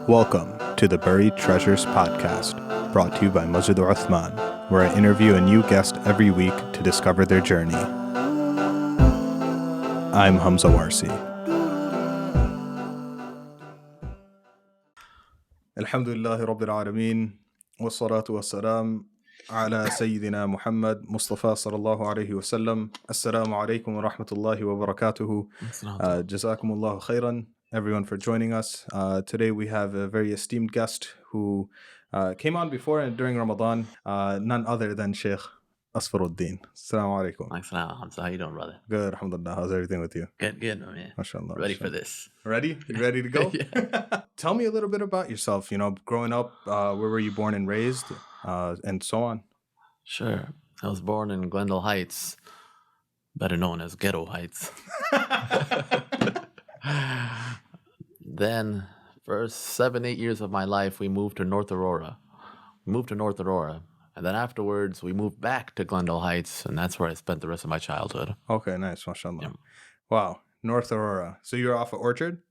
Welcome to the Buried Treasures podcast, brought to you by Masjid Uthman, where I interview a new guest every week to discover their journey. I'm Hamza Warsi. Alhamdulillahi Rabbil Alameen, wassalatu wassalam ala Sayyidina Muhammad Mustafa sallallahu alayhi wa sallam. Assalamu alaikum wa rahmatullahi wa barakatuhu. Jazakumullahu khairan, everyone, for joining us. Today we have a very esteemed guest who came on before and during Ramadan, none other than Shaykh Azfar Uddin. Assalamu alaikum. Assalamu alaikum. How you doing, brother? Good, alhamdulillah. How's everything with you? Good, man. MashaAllah. Ready for this. Ready? You ready to go? Yeah. Tell me a little bit about yourself. You know, growing up, where were you born and raised, and so on? Sure. I was born in Glendale Heights, better known as Ghetto Heights. Then, for 7-8 years of my life, we moved to North Aurora. And then afterwards, we moved back to Glendale Heights, and that's where I spent the rest of my childhood. Okay, nice, mashallah. Yeah. Wow, North Aurora. So you're off of Orchard?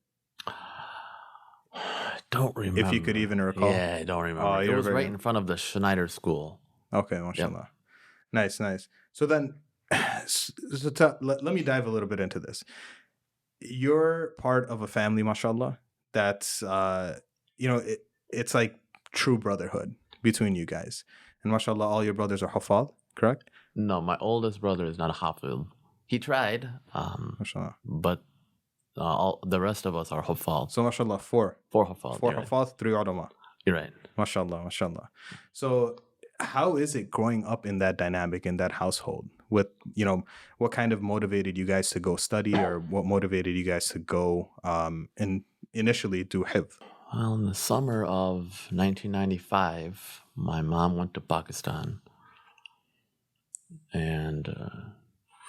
I don't remember. If you could even recall. Yeah, I don't remember. Oh, It was right in front of the Schneider School. Okay, mashallah. Yep. Nice. So then, let me dive a little bit into this. You're part of a family, mashallah, that's, it's like true brotherhood between you guys. And mashallah, all your brothers are hafad, correct? No, my oldest brother is not a hafiz. He tried, Mashallah. but all the rest of us are hafal. So mashallah, four hafal. hafad, 3 ulama. You're right. Mashallah. So how is it growing up in that dynamic, in that household? With, what kind of motivated you guys to go study, or what motivated you guys to go and initially do hifz? Well, in the summer of 1995, my mom went to Pakistan, and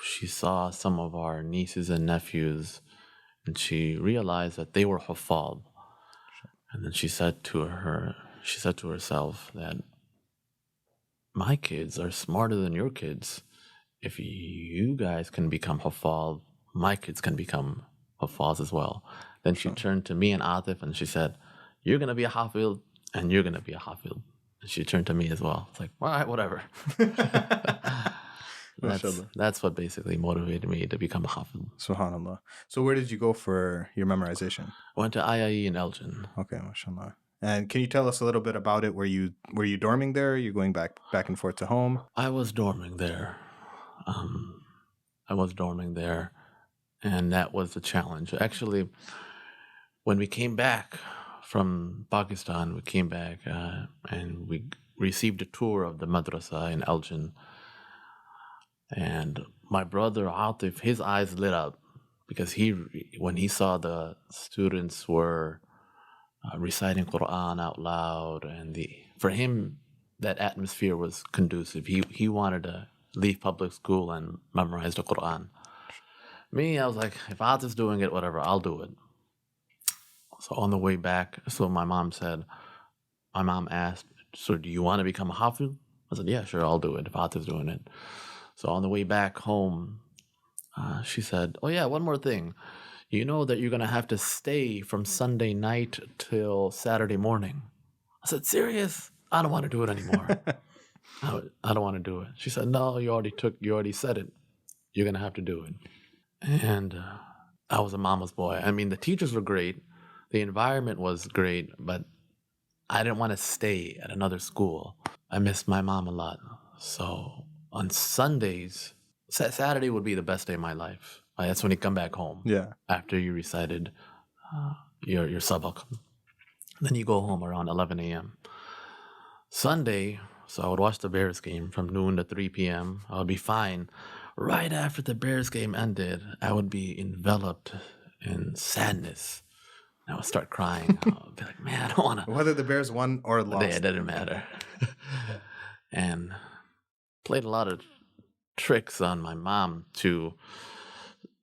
she saw some of our nieces and nephews, and she realized that they were hafal. And then she said to herself that my kids are smarter than your kids. If you guys can become hafal, my kids can become hafals as well. Then she turned to me and Atif and she said, "You're going to be a hafiz and you're going to be a hafiz." And she turned to me as well. It's like, all right, whatever. That's what basically motivated me to become a hafiz. Subhanallah. So where did you go for your memorization? I went to IHEA in Elgin. Okay, mashallah. And can you tell us a little bit about it? Were you dorming there? You're going back and forth to home? I was dorming there. And that was the challenge. Actually, when we came back from Pakistan, and we received a tour of the madrasa in Elgin. And my brother Atif, his eyes lit up because when he saw the students were reciting Quran out loud, and for him that atmosphere was conducive. He wanted to leave public school and memorize the Quran. Me, I was like, if Atif's doing it, whatever, I'll do it. So on the way back, my mom asked, "So do you want to become a hafiz?" I said, "Yeah, sure, I'll do it if Atif's doing it." So on the way back home, she said, "Oh yeah, one more thing. You know that you're going to have to stay from Sunday night till Saturday morning." I said, "Serious? I don't want to do it anymore." I don't want to do it. She said, "No, you already said it. You're going to have to do it." And I was a mama's boy. I mean, the teachers were great. The environment was great, but I didn't want to stay at another school. I missed my mom a lot. So on Sundays, Saturday would be the best day of my life. That's when you come back home. Yeah. After you recited your sabak. Then you go home around 11 a.m. Sunday, so I would watch the Bears game from noon to 3 p.m. I would be fine. Right after the Bears game ended, I would be enveloped in sadness. I would start crying. I would be like, man, I don't want to. Whether the Bears won or lost. Yeah, it didn't matter. And played a lot of tricks on my mom to,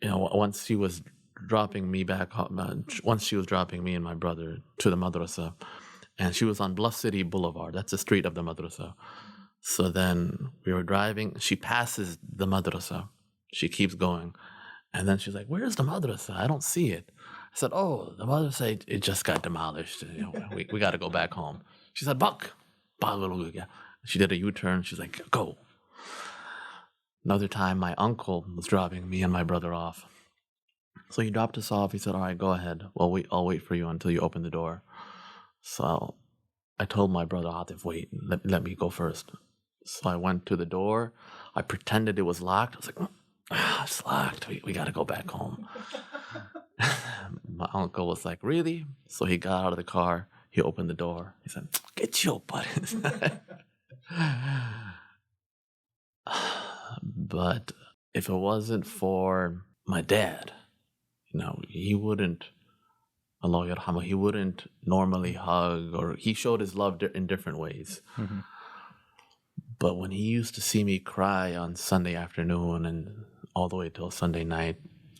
once she was dropping me and my brother to the madrasa, and she was on Bluff City Boulevard. That's the street of the madrasa. So then we were driving. She passes the madrasa. She keeps going. And then she's like, where's the madrasa? I don't see it. I said, oh, the madrasa, it just got demolished. We got to go back home. She said, Bak. She did a U-turn. She's like, go. Another time, my uncle was dropping me and my brother off. So he dropped us off. He said, all right, go ahead. Well, I'll wait for you until you open the door. So I told my brother, Atif, wait, let me go first. So I went to the door. I pretended it was locked. I was like, it's locked. We got to go back home. My uncle was like, really? So he got out of the car. He opened the door. He said, get your butt inside. But if it wasn't for my dad, he wouldn't, Allah yarhamu, he wouldn't normally hug, or he showed his love in different ways. Mm-hmm. But when he used to see me cry on Sunday afternoon and all the way till Sunday night,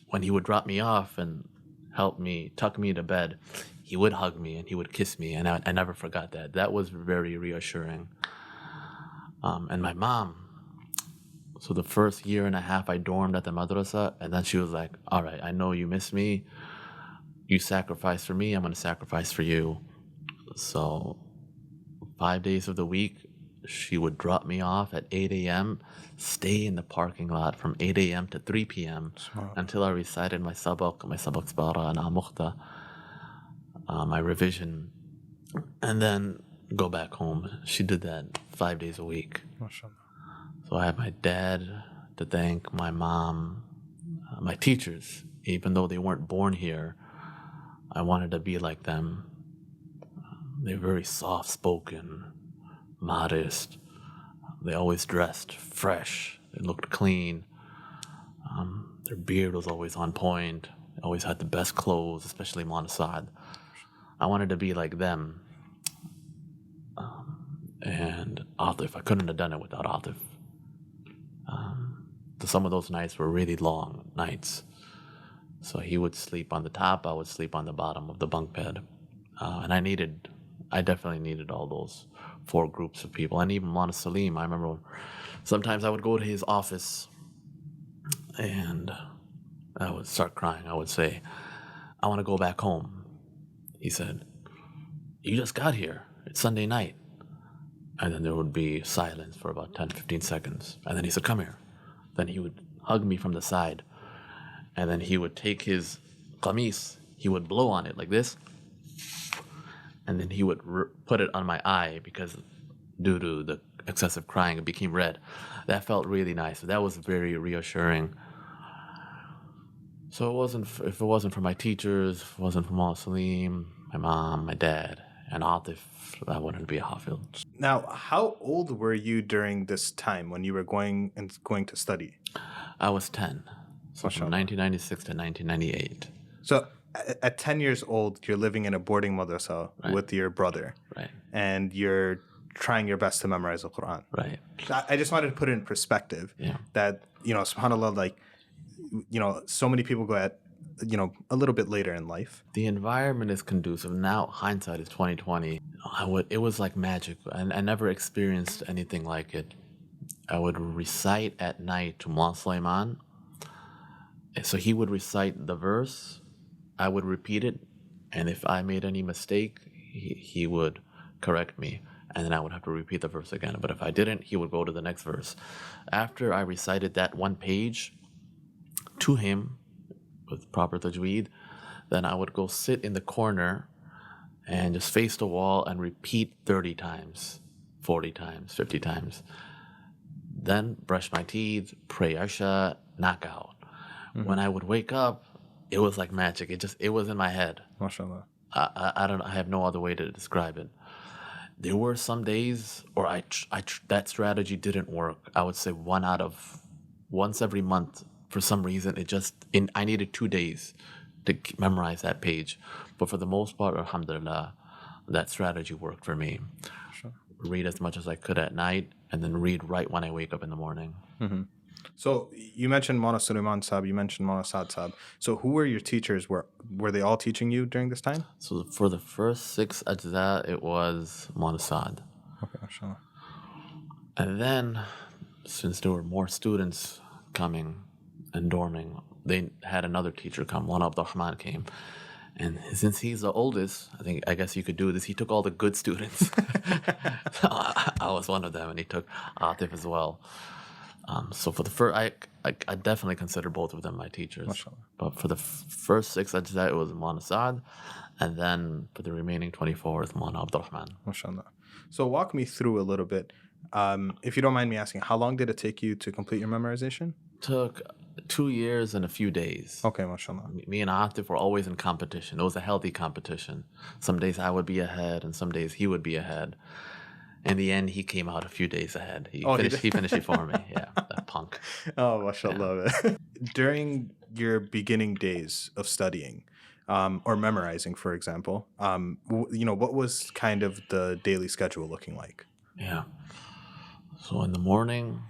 when he would drop me off and help me, tuck me to bed, he would hug me and he would kiss me, and I never forgot that. That was very reassuring. And my mom, so the first year and a half I dormed at the madrasa, and then she was like, all right, I know you miss me. You sacrifice for me, I'm going to sacrifice for you. So 5 days of the week, she would drop me off at 8 a.m., stay in the parking lot from 8 a.m. to 3 p.m. until I recited my sabaq sabara and al-mukhta, my revision, and then go back home. She did that 5 days a week. MashaAllah. So I have my dad to thank, my mom, my teachers. Even though they weren't born here, I wanted to be like them. They're very soft-spoken, modest. They always dressed fresh. They looked clean. Their beard was always on point. They always had the best clothes, especially Monassad. I wanted to be like them. And Atif, I couldn't have done it without Atif. Some of those nights were really long nights. So he would sleep on the top, I would sleep on the bottom of the bunk bed. And I definitely needed all those 4 groups of people. And even Mona Salim, I remember sometimes I would go to his office and I would start crying. I would say, I want to go back home. He said, you just got here. It's Sunday night. And then there would be silence for about 10, 15 seconds. And then he said, come here. Then he would hug me from the side. And then he would take his qamis, he would blow on it like this. And then he would put it on my eye because due to the excessive crying, it became red. That felt really nice. That was very reassuring. So if it wasn't for my teachers, if it wasn't for Mawla Salim, my mom, my dad, and Atif, I wouldn't be a Hafiz. Now, how old were you during this time when you were going to study? I was 10. So from 1996 to 1998. So at 10 years old, you're living in a boarding madrasa with your brother. Right. And you're trying your best to memorize the Quran. Right. I just wanted to put it in perspective that, subhanAllah, like, so many people go at, a little bit later in life. The environment is conducive. Now, hindsight is 2020. It was like magic. I never experienced anything like it. I would recite at night to Mullah Sulaiman. So he would recite the verse, I would repeat it, and if I made any mistake, he would correct me, and then I would have to repeat the verse again. But if I didn't, he would go to the next verse. After I recited that one page to him with proper tajweed, then I would go sit in the corner and just face the wall and repeat 30 times, 40 times, 50 times. Then brush my teeth, pray Isha, knock out. Mm-hmm. When I would wake up, it was like magic. It was in my head. MashaAllah. I have no other way to describe it. There were some days, or that strategy didn't work. I would say once every month, for some reason, I needed 2 days to memorize that page. But for the most part, alhamdulillah, that strategy worked for me. Sure. Read as much as I could at night, and then read right when I wake up in the morning. Mm-hmm. So you mentioned Mawla Sulaiman Sahab, you mentioned Mawla Saad Sahab. So who were your teachers? Were they all teaching you during this time? So for the first 6 ajza, it was Mawla Saad. Okay, mashallah. And then, since there were more students coming and dorming, they had another teacher come. One Abdurrahman came. And since he's the oldest, I guess you could do this. He took all the good students. So I was one of them, and he took Atif as well. So for the first, I definitely consider both of them my teachers. MashaAllah. But for the first 6 Ajza, it was Mawlana Saad. And then for the remaining 24, it's Mawlana Abdurrahman. MashaAllah. So walk me through a little bit. If you don't mind me asking, how long did it take you to complete your memorization? Took 2 years and a few days. Okay, mashallah. Me and Atif were always in competition. It was a healthy competition. Some days I would be ahead, and some days he would be ahead. In the end, he came out a few days ahead. He finished before me. Yeah, that punk. Oh, mashallah. Yeah. During your beginning days of studying, or memorizing, for example, what was kind of the daily schedule looking like? Yeah. So in the morning,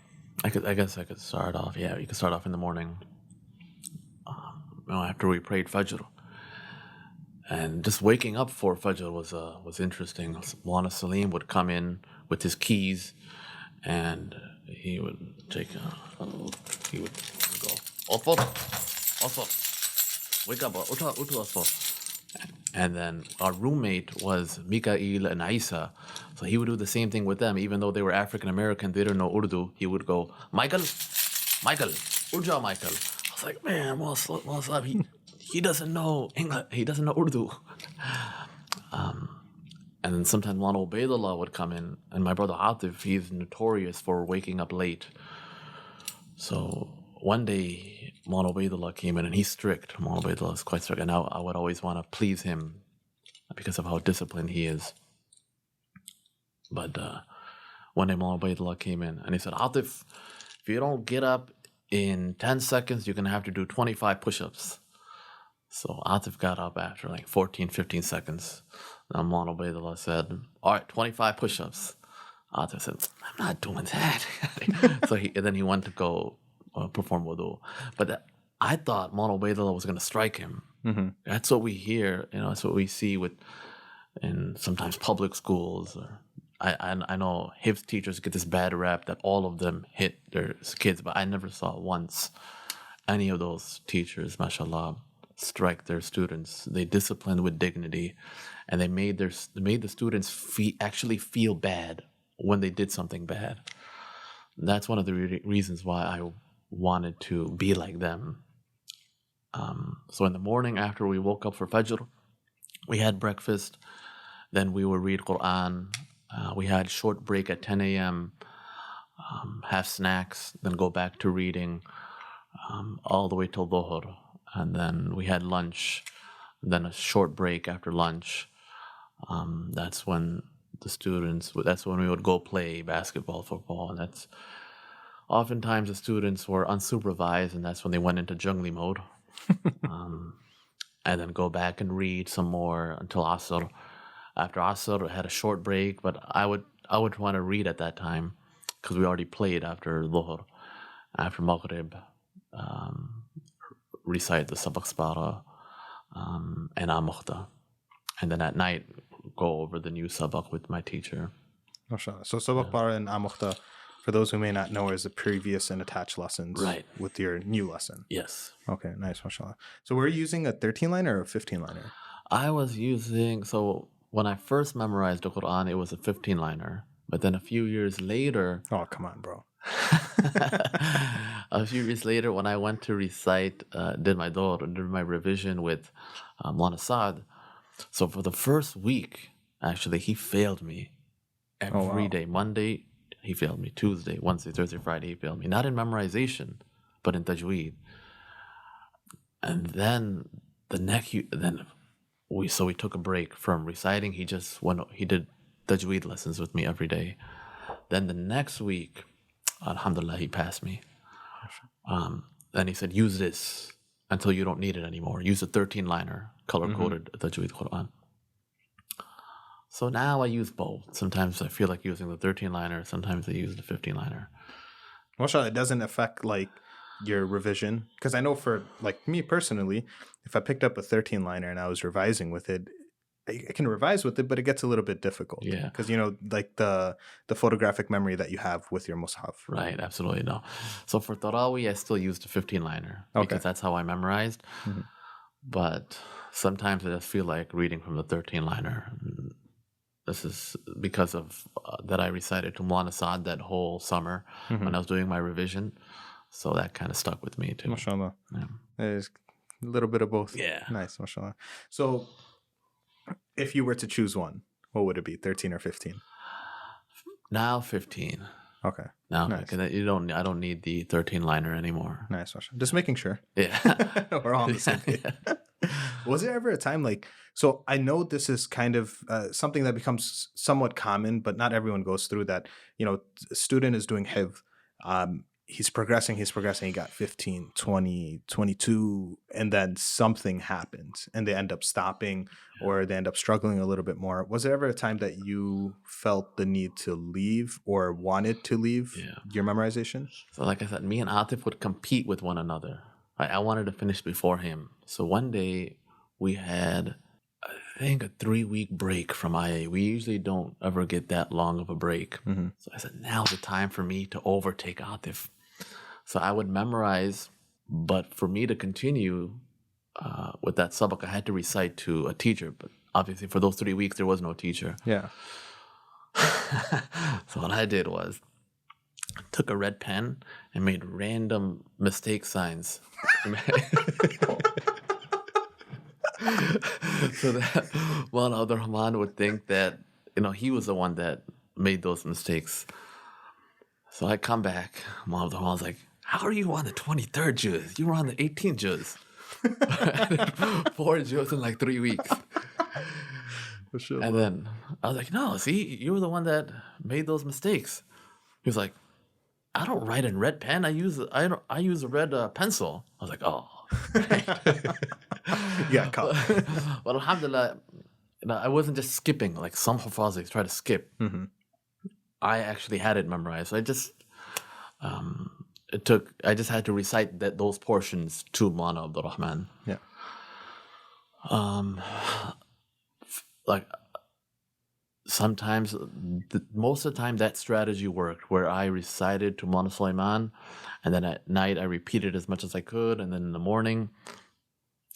I guess I could start off. Yeah, you could start off in the morning. After we prayed Fajr, and just waking up for Fajr was interesting. Mawlana Salim would come in with his keys, and he would take. He would go, Asfar, Asfar, wake up, Utu Asfar. And then our roommate was Mikael and Isa. So he would do the same thing with them. Even though they were African American, they didn't know Urdu. He would go, Michael, Urja Michael. I was like, man, what's up? He doesn't know English. He doesn't know Urdu. And then sometimes Mawlana Ubaidullah would come in. And my brother Atif, he's notorious for waking up late. So one day, Mawlana Ubaidullah came in, and he's strict. Mawlana Ubaidullah is quite strict, and I would always want to please him because of how disciplined he is. But one day, Mawlana Ubaidullah came in, and he said, Atif, if you don't get up in 10 seconds, you're going to have to do 25 push-ups. So Atif got up after like 14, 15 seconds. And Mawlana Ubaidullah said, all right, 25 push-ups. Atif said, I'm not doing that. So then he went to go perform wudu. But I thought Mawlana Ubaidullah was going to strike him. Mm-hmm. That's what we hear. That's what we see in sometimes public schools. I know his teachers get this bad rap that all of them hit their kids, but I never saw once any of those teachers, mashallah, strike their students. They disciplined with dignity, and they made the students actually feel bad when they did something bad. That's one of the reasons why I wanted to be like them. So in the morning after we woke up for Fajr, we had breakfast, then we would read Quran. We had short break at 10 a.m., have snacks, then go back to reading all the way till Dhuhr. And then we had lunch, then a short break after lunch. That's when we would go play basketball, football, and that's oftentimes the students were unsupervised, and that's when they went into jungly mode. And then go back and read some more until Asr. After Asr, I had a short break, but I would want to read at that time because we already played after Dhuhr. After Maghrib, recite the Sabaq Spara and Amukhta. And then at night, go over the new Sabaq with my teacher. MashaAllah. So Sabaq Spara and Amukhta, for those who may not know, is the previous and attached lessons with your new lesson. Yes. Okay, nice, mashallah. So we're using a 13-liner or a 15-liner? I was using, so when I first memorized the Quran, it was a 15-liner. But then a few years later... Oh, come on, bro. A few years later, when I went to recite, did my revision with Mawlana Saad. So for the first week, actually, he failed me every day. Monday, he failed me. Tuesday, Wednesday, Thursday, Friday, he failed me. Not in memorization, but in tajweed. And then we took a break from reciting. He did tajweed lessons with me every day. Then the next week, alhamdulillah, he passed me. Then he said, use this until you don't need it anymore. Use a 13-liner, color-coded tajweed Quran. So now I use both. Sometimes I feel like using the 13-liner. Sometimes I use the 15-liner. MashaAllah, it doesn't affect like your revision? Because I know for like me personally, if I picked up a 13-liner and I was revising with it, I can revise with it, but it gets a little bit difficult. Yeah. Because, like the photographic memory that you have with your mushaf. Right, absolutely no. So for Taraweeh, I still used a 15-liner because that's how I memorized. Mm-hmm. But sometimes I just feel like reading from the 13-liner. This is because of that I recited to Mulana Saad that whole summer when I was doing my revision. So that kind of stuck with me too. MashaAllah. Yeah. There's a little bit of both. Yeah. Nice, MashaAllah. So if you were to choose one, what would it be, 13 or 15? Now 15. Okay. Now, Nice. because I don't need the 13-liner anymore. Nice, MashaAllah. Just making sure. Yeah. We're all on the same page. Was there ever a time like, so I know this is kind of something that becomes somewhat common, but not everyone goes through that. A student is doing hifz. He's progressing, he got 15, 20, 22, and then something happens and they end up stopping or they end up struggling a little bit more. Was there ever a time that you felt the need to leave or wanted to leave your memorization? So like I said, me and Atif would compete with one another. I wanted to finish before him. So one day we had, I think, a 3-week break from IHEA. We usually don't ever get that long of a break. Mm-hmm. So I said, now's the time for me to overtake Atif. So I would memorize, but for me to continue with that sabak, I had to recite to a teacher. But obviously for those 3 weeks, there was no teacher. Yeah. So what I did was took a red pen and made random mistake signs. So that Maulana Abdul Rahman would think that, he was the one that made those mistakes. So I come back, Maulana Abdul Rahman's like, how are you on the 23rd juz? You were on the 18th juz. 4 juz in like 3 weeks. Sure. And then I was like, no, see, you were the one that made those mistakes. He was like, I don't write in red pen. I use a red pencil. I was like, oh. Yeah, caught. But alhamdulillah, I wasn't just skipping like some hufaz try to skip. Mm-hmm. I actually had it memorized. So I just had to recite those portions to Maulana Abdul Rahman. Yeah. Like sometimes, most of the time, that strategy worked where I recited to Maulana Sulaiman, and then at night I repeated as much as I could, and then in the morning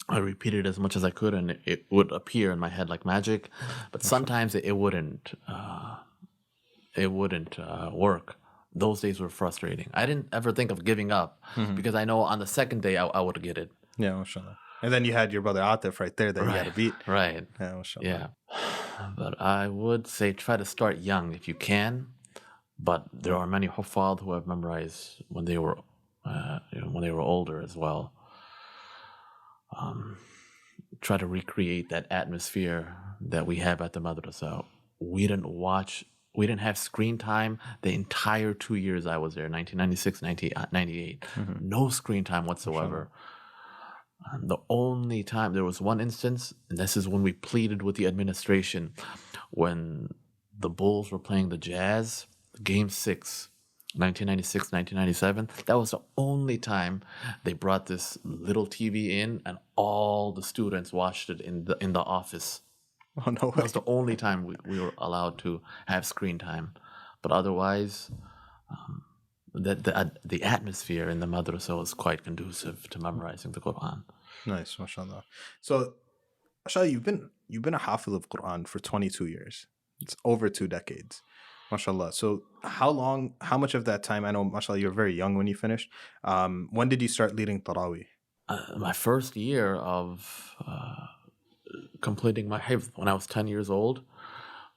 I repeated as much as I could, and it would appear in my head like magic. But sometimes it wouldn't. It wouldn't work. Those days were frustrating. I didn't ever think of giving up because I know on the second day I would get it. Yeah, mashallah. And then you had your brother Atif right there that you had to beat. Right. Yeah, mashallah. Yeah. But I would say try to start young if you can. But there are many huffaz who have memorized when they were older as well. Try to recreate that atmosphere that we have at the madrasa. We didn't have screen time the entire 2 years I was there, 1996, 1998. No screen time whatsoever. The only time, there was one instance, and this is when we pleaded with the administration, when the Bulls were playing the Jazz, Game 6, 1996, 1997. That was the only time they brought this little TV in, and all the students watched it in the office. Oh, no way. That was the only time we were allowed to have screen time. But otherwise, the atmosphere in the madrasa was quite conducive to memorizing the Quran. Nice, mashallah. So, mashallah, you've been a hafiz of Quran for 22 years. It's over 2 decades. Mashallah. So how much of that time, I know, mashallah, you were very young when you finished. When did you start leading Tarawih? My first year of completing my hifz, when I was 10 years old,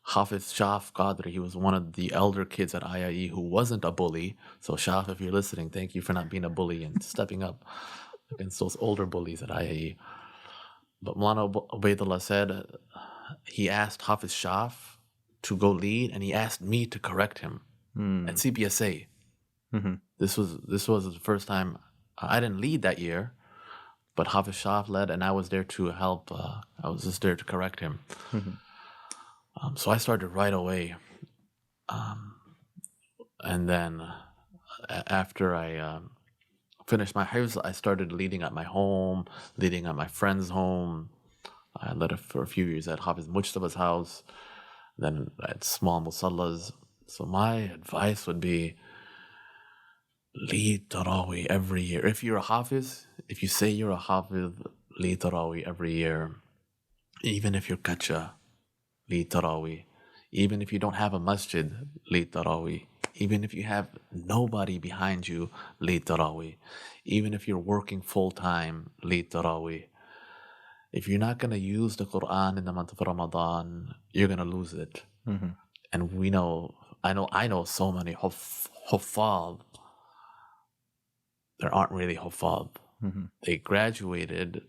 Hafiz Shaf Qadri, he was one of the elder kids at IHEA who wasn't a bully. So Shaf, if you're listening, thank you for not being a bully and stepping up against those older bullies at IHEA. But Maulana Ubaidullah said he asked Hafiz Shaf to go lead, and he asked me to correct him at CBSA. This was the first time I didn't lead that year, but Hafiz Shaf led, and I was there to help. I was just there to correct him. So I started right away. And then after I finished my hifz, I started leading at my home, leading at my friend's home. I led it for a few years at Hafiz Mujtaba's house, then at small musallas. So my advice would be lead Taraweeh every year. If you're a Hafiz, if you say you're a Hafiz, lead Taraweeh every year. Even if you're Kacha, lead Taraweeh. Even if you don't have a masjid, lead Taraweeh. Even if you have nobody behind you, lead Taraweeh. Even if you're working full-time, lead Taraweeh. If you're not going to use the Quran in the month of Ramadan, you're going to lose it. Mm-hmm. And I know so many Huffaz. There aren't really Huffaz. Mm-hmm. They graduated,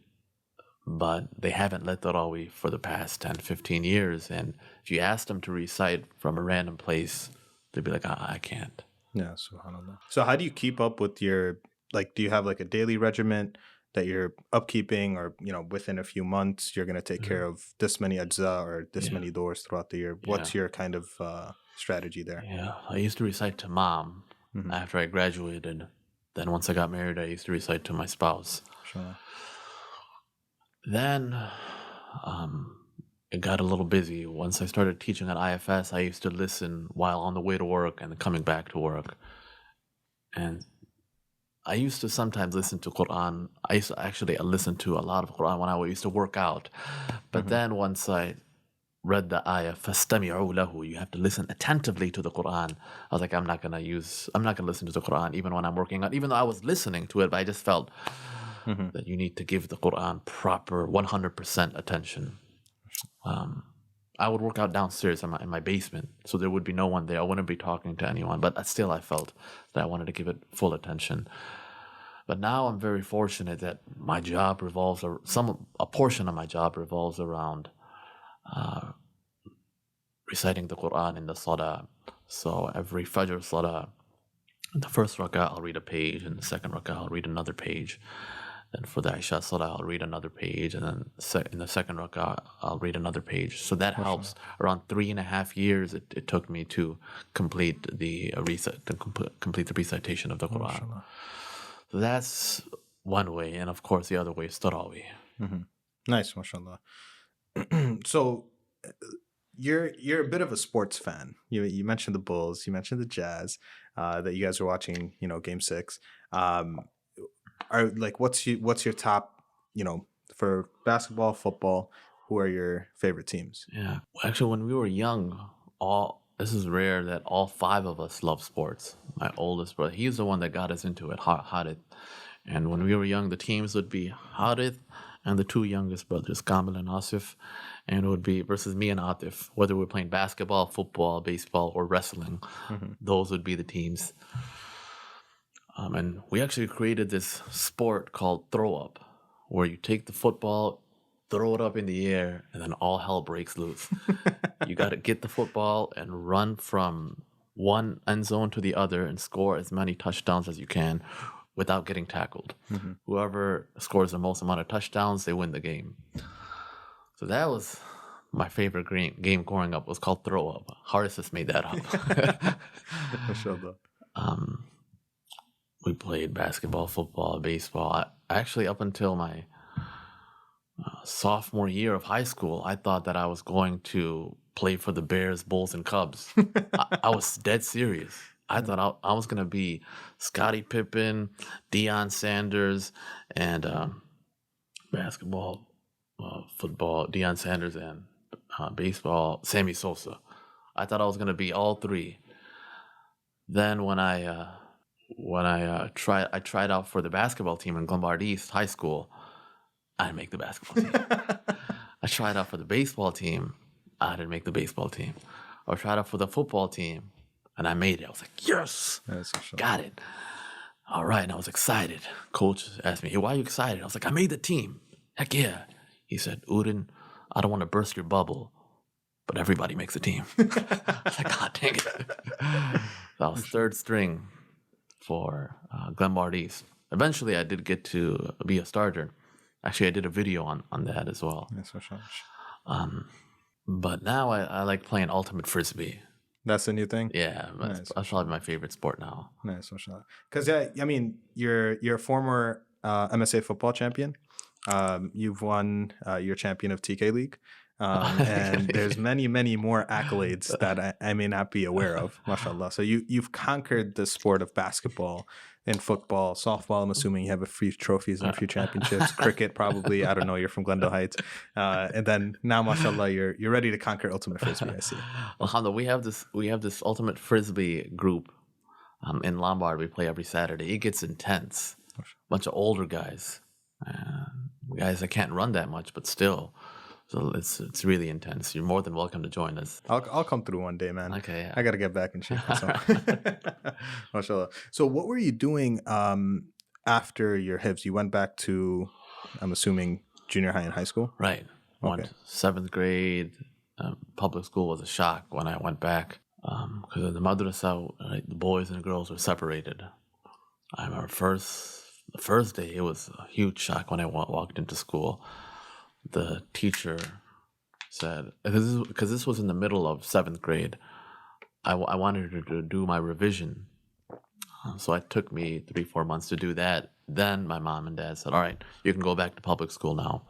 but they haven't led Taraweeh for the past 10, 15 years. And if you ask them to recite from a random place, they'd be like, I can't. Yeah, subhanAllah. So how do you keep up with your, do you have like a daily regiment that you're upkeeping, or, within a few months, you're going to take care of this many ajza or this many doors throughout the year? What's your kind of strategy there? Yeah, I used to recite to Imam after I graduated. Then once I got married, I used to recite to my spouse. Sure. Then it got a little busy. Once I started teaching at IFS, I used to listen while on the way to work and coming back to work. And I used to sometimes listen to Quran. I used to actually listen to a lot of Quran when I used to work out. But then once I read the ayah, فَاسْتَمِعُوا لَهُ, you have to listen attentively to the Quran. I was like, I'm not going to listen to the Quran even when I'm working out, even though I was listening to it, but I just felt that you need to give the Quran proper 100% attention. I would work out downstairs in my basement, so there would be no one there. I wouldn't be talking to anyone, but still I felt that I wanted to give it full attention. But now I'm very fortunate that my job a portion of my job revolves around reciting the Quran in the Salah. So every Fajr Salah, in the first rak'ah I'll read a page, and the second rak'ah I'll read another page. Then for the Isha Salah, I'll read another page, and then in the second rak'ah, I'll read another page. So that helps. Around 3.5 years it took me to complete the complete the recitation of the Quran. So that's one way, and of course the other way is Taraweeh. Nice, mashallah. So you're a bit of a sports fan. You mentioned the Bulls, you mentioned the Jazz, that you guys are watching, Game 6. What's your top, for basketball, football, who are your favorite teams? Yeah, actually, when we were young, this is rare that all 5 of us love sports. My oldest brother, he's the one that got us into it, Harith. And when we were young, the teams would be Harith and the 2 youngest brothers, Kamil and Asif, and it would be versus me and Atif. Whether we're playing basketball, football, baseball, or wrestling, those would be the teams. And we actually created this sport called throw up, where you take the football, throw it up in the air, and then all hell breaks loose. You got to get the football and run from one end zone to the other and score as many touchdowns as you can without getting tackled. Whoever scores the most amount of touchdowns, they win the game. So that was my favorite game growing up. It was called throw up. Harris just made that up. We played basketball, football, baseball. Actually, up until my sophomore year of high school, I thought that I was going to play for the Bears, Bulls, and Cubs. I was dead serious. I thought I was going to be Scottie Pippen, Deion Sanders, and basketball, football, Deion Sanders, and baseball, Sammy Sosa. I thought I was going to be all 3. Then when I tried out for the basketball team in Glenbard East High School, I didn't make the basketball team. I tried out for the baseball team. I didn't make the baseball team. I tried out for the football team, and I made it. I was like, yes, got it. All right, and I was excited. Coach asked me, hey, why are you excited? I was like, I made the team. Heck yeah. He said, Uddin, I don't want to burst your bubble, but everybody makes a team. I was like, God dang it. So I was 3rd string for Glenbard East. Eventually, I did get to be a starter. Actually, I did a video on that as well. But now I like playing ultimate frisbee. That's the new thing? Yeah, that's probably my favorite sport now. Nice, mashallah. Because, you're a former MSA football champion. You've won your champion of TK League. And there's many, many more accolades that I may not be aware of, mashallah. So you've conquered the sport of basketball and football, softball. I'm assuming you have a few trophies and a few championships. Cricket, probably. I don't know. You're from Glendale Heights, and then now, mashallah, you're ready to conquer ultimate frisbee. I see. Alhamdulillah, we have this ultimate frisbee group in Lombard. We play every Saturday. It gets intense. Bunch of older guys, guys that can't run that much, but still. So it's really intense. You're more than welcome to join us. I'll come through one day, man. Okay. Yeah. I got to get back in shape. Mashallah. So what were you doing after your hifz? You went back to, I'm assuming, junior high and high school? Right. Okay. 7th grade. Public school was a shock when I went back. Because in the madrasa, right, the boys and girls were separated. I remember the first day, it was a huge shock when I walked into school. The teacher said, because this was in the middle of 7th grade, I wanted her to do my revision. So it took me 3-4 months to do that. Then my mom and dad said, all right, you can go back to public school now.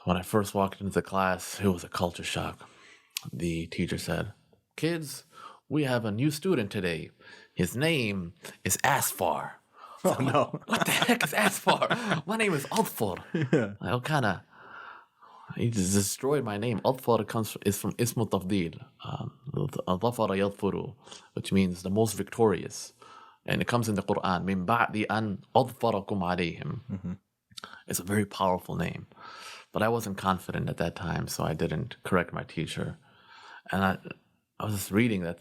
When I first walked into the class, it was a culture shock. The teacher said, kids, we have a new student today. His name is Azfar. Oh, no. What the heck is Azfar? My name is Azfar. Yeah. He just destroyed my name. Azfar is from Ismu Tafdeel. Azfara yadfuru, which means the most victorious. And it comes in the Quran. Min ba'di an adfarakum alayhim. It's a very powerful name. But I wasn't confident at that time, so I didn't correct my teacher. And I was just reading that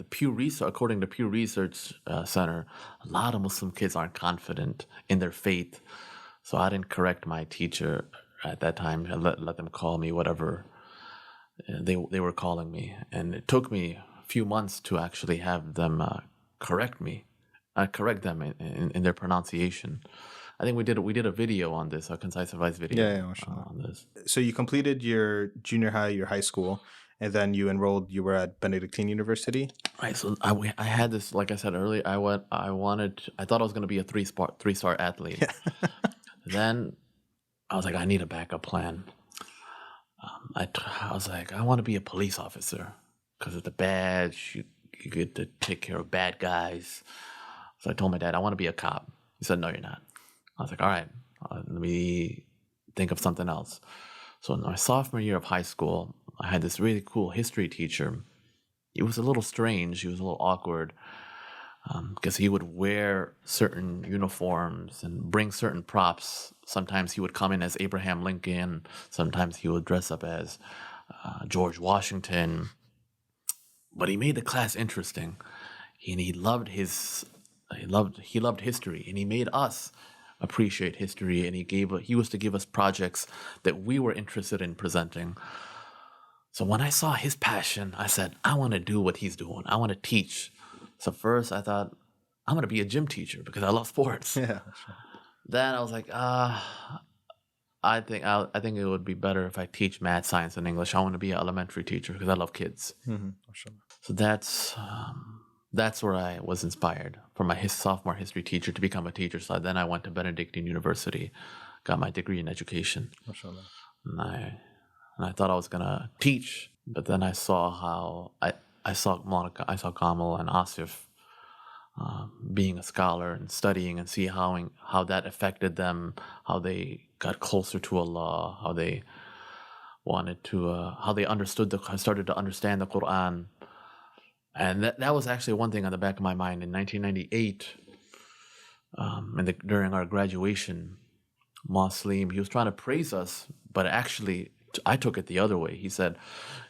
according to Pew Research Center, a lot of Muslim kids aren't confident in their faith. So I didn't correct my teacher at that time. I let them call me whatever they were calling me. And it took me a few months to actually have them correct them in their pronunciation. I think we did a video on this, a concise advice video on this. So you completed your junior high, your high school, and then you were at Benedictine University? Right. So I had this, like I said earlier, I thought I was going to be a three-star athlete. Yeah. Then I was like, I need a backup plan. I was like, I want to be a police officer because of the badge. You get to take care of bad guys. So I told my dad, I want to be a cop. He said, no, you're not. I was like, all right, let me think of something else. So in my sophomore year of high school, I had this really cool history teacher. He was a little strange. He was a little awkward because he would wear certain uniforms and bring certain props. Sometimes he would come in as Abraham Lincoln. Sometimes he would dress up as George Washington. But he made the class interesting. And he loved history, and he made us appreciate history, and he was to give us projects that we were interested in presenting. So when I saw his passion, I said, I want to do what he's doing. I want to teach. So first I thought, I'm going to be a gym teacher because I love sports. Yeah, sure. Then I was like, I think it would be better if I teach math, science, and English. I want to be an elementary teacher because I love kids. Mm-hmm. Sure. So that's where I was inspired from my sophomore history teacher to become a teacher. So then I went to Benedictine University, got my degree in education. Mashallah. And I thought I was gonna teach, but then I saw how I saw Kamal and Asif being a scholar and studying, and see how that affected them, how they got closer to Allah, how they wanted to, how they started to understand the Quran. And that was actually one thing on the back of my mind. In 1998, during our graduation, Muslim, he was trying to praise us, but actually, I took it the other way. He said,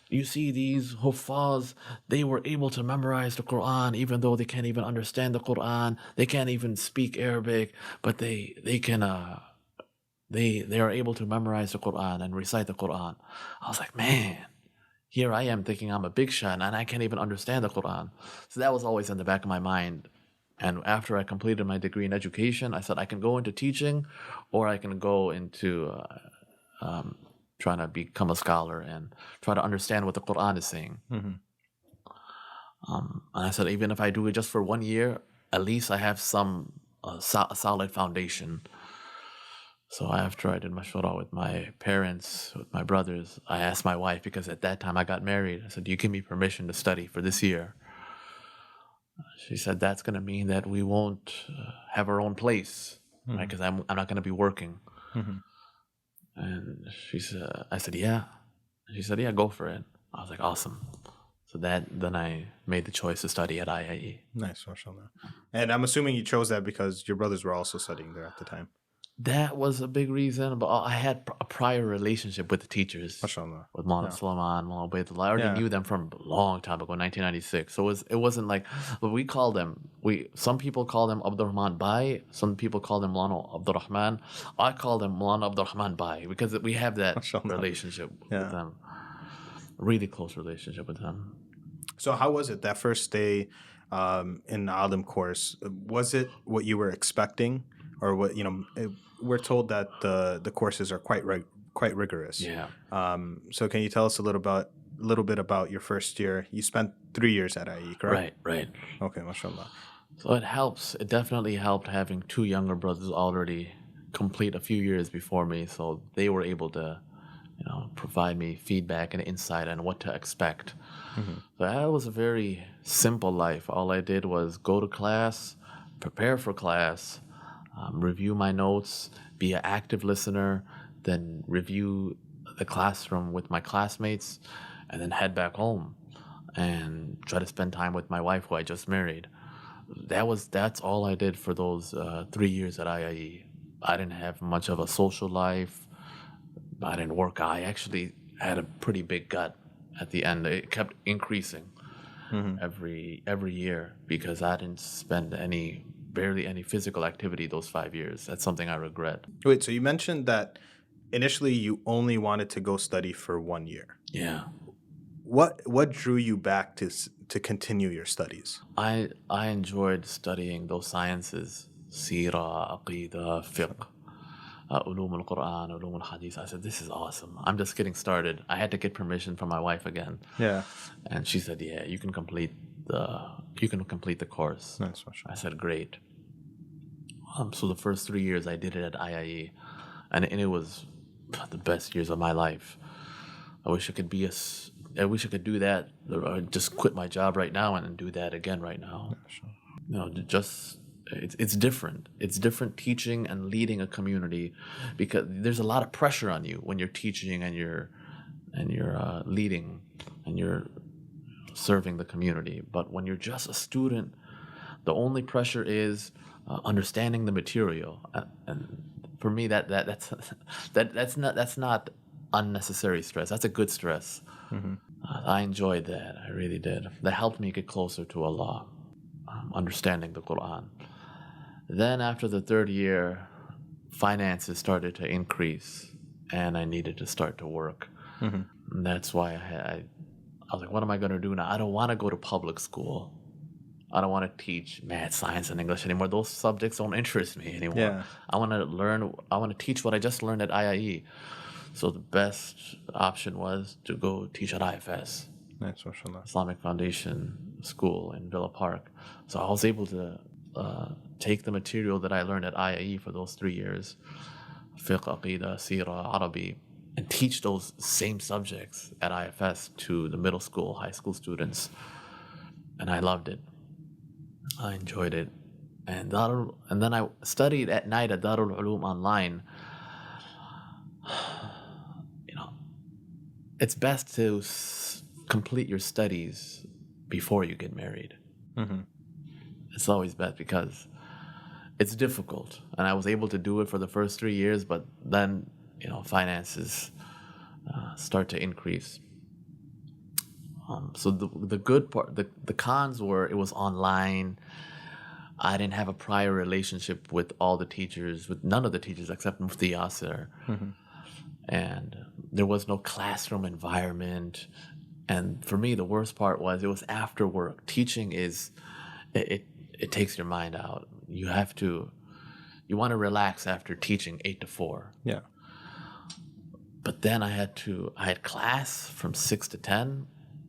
you see these Huffaz, they were able to memorize the Quran, even though they can't even understand the Quran. They can't even speak Arabic, but they are able to memorize the Quran and recite the Quran. I was like, man, here I am thinking I'm a big shot and I can't even understand the Quran. So that was always in the back of my mind. And after I completed my degree in education, I said I can go into teaching, or I can go into trying to become a scholar and try to understand what the Quran is saying. Mm-hmm. And I said, even if I do it just for 1 year, at least I have some solid foundation. So after I did mashwara with my parents, with my brothers, I asked my wife, because at that time I got married. I said, "Do you give me permission to study for this year?" She said, "That's going to mean that we won't have our own place, right? Because I'm not going to be working." And I said, "Yeah." And she said, "Yeah, go for it." I was like, "Awesome." So then I made the choice to study at IIE. Nice, mashallah. And I'm assuming you chose that because your brothers were also studying there at the time. That was a big reason, but I had a prior relationship with the teachers, Mashallah. with Maulana Sulaiman, Maulana Ubaidullah. I already knew them from a long time ago, 1996. So it wasn't like, but we call them, some people call them Abdurrahman Bai, some people call them Maulana Abdurrahman. I call them Maulana Abdurrahman Bai because we have that relationship with them, really close relationship with them. So how was it that first day in the Alim course? Was it what you were expecting, or what we're told that the courses are quite rigorous. Yeah. So can you tell us a little bit about your first year? You spent 3 years at IE, correct? Right. Okay, mashallah. So it helps. It definitely helped having two younger brothers already complete a few years before me, so they were able to, provide me feedback and insight on what to expect. So that was a very simple life. All I did was go to class, prepare for class, review my notes, be an active listener, then review the classroom with my classmates, and then head back home and try to spend time with my wife, who I just married. That's all I did for those 3 years at IIE. I didn't have much of a social life. I didn't work. I actually had a pretty big gut at the end. It kept increasing every year because I didn't spend barely any physical activity those 5 years. That's something I regret. Wait, so you mentioned that initially you only wanted to go study for 1 year. Yeah. What drew you back to continue your studies? I enjoyed studying those sciences, Sira, Aqidah, Fiqh, Uloom al-Quran, Uloom al-Hadith. I said, this is awesome. I'm just getting started. I had to get permission from my wife again. Yeah. And she said, yeah, you can complete the course. Nice. I said, great. So the first 3 years I did it at IIE, and it was the best years of my life. I wish I could do that, or just quit my job right now and do that again right now. Yeah, sure. It's different. It's different teaching and leading a community, because there's a lot of pressure on you when you're teaching and you're leading and you're serving the community. But when you're just a student, the only pressure is understanding the material. And for me, that's not unnecessary stress. That's a good stress. I enjoyed that. I really did. That helped me get closer to Allah, understanding the Quran. Then after the third year, finances started to increase, and I needed to start to work. And that's why I was like, what am I going to do now? I don't want to go to public school. I don't want to teach math, science, and English anymore. Those subjects don't interest me anymore. Yeah. I want to teach what I just learned at IIE. So the best option was to go teach at IFS, nice, mashallah. Islamic Foundation School in Villa Park. So I was able to take the material that I learned at IIE for those 3 years, fiqh, aqidah, sirah, Arabi, and teach those same subjects at IFS to the middle school, high school students. And I loved it. I enjoyed it. And then I studied at night at Darul Uloom online. It's best to complete your studies before you get married. It's always best because it's difficult. And I was able to do it for the first 3 years, but then, finances start to increase. So the good part, the cons were it was online. I didn't have a prior relationship with all the teachers, with none of the teachers except Mufti Yasser. And there was no classroom environment. And for me, the worst part was it was after work. Teaching it takes your mind out. You want to relax after teaching 8 to 4. Yeah. But then I had class from 6 to 10.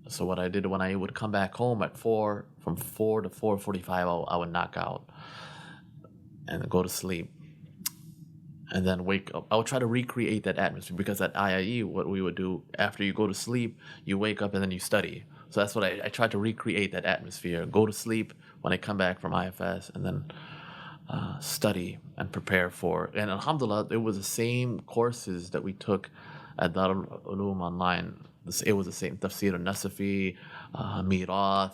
So what I did when I would come back home at 4, from 4 to 4:45, I would knock out and go to sleep. and then wake up. I would try to recreate that atmosphere, because at IIE, what we would do after you go to sleep, you wake up and then you study. So that's what I tried to recreate, that atmosphere. Go to sleep when I come back from IFS, and then study and prepare for. And alhamdulillah, it was the same courses that we took at Darul Uloom online. It was the same Tafsir al-Nasafi, Mirath,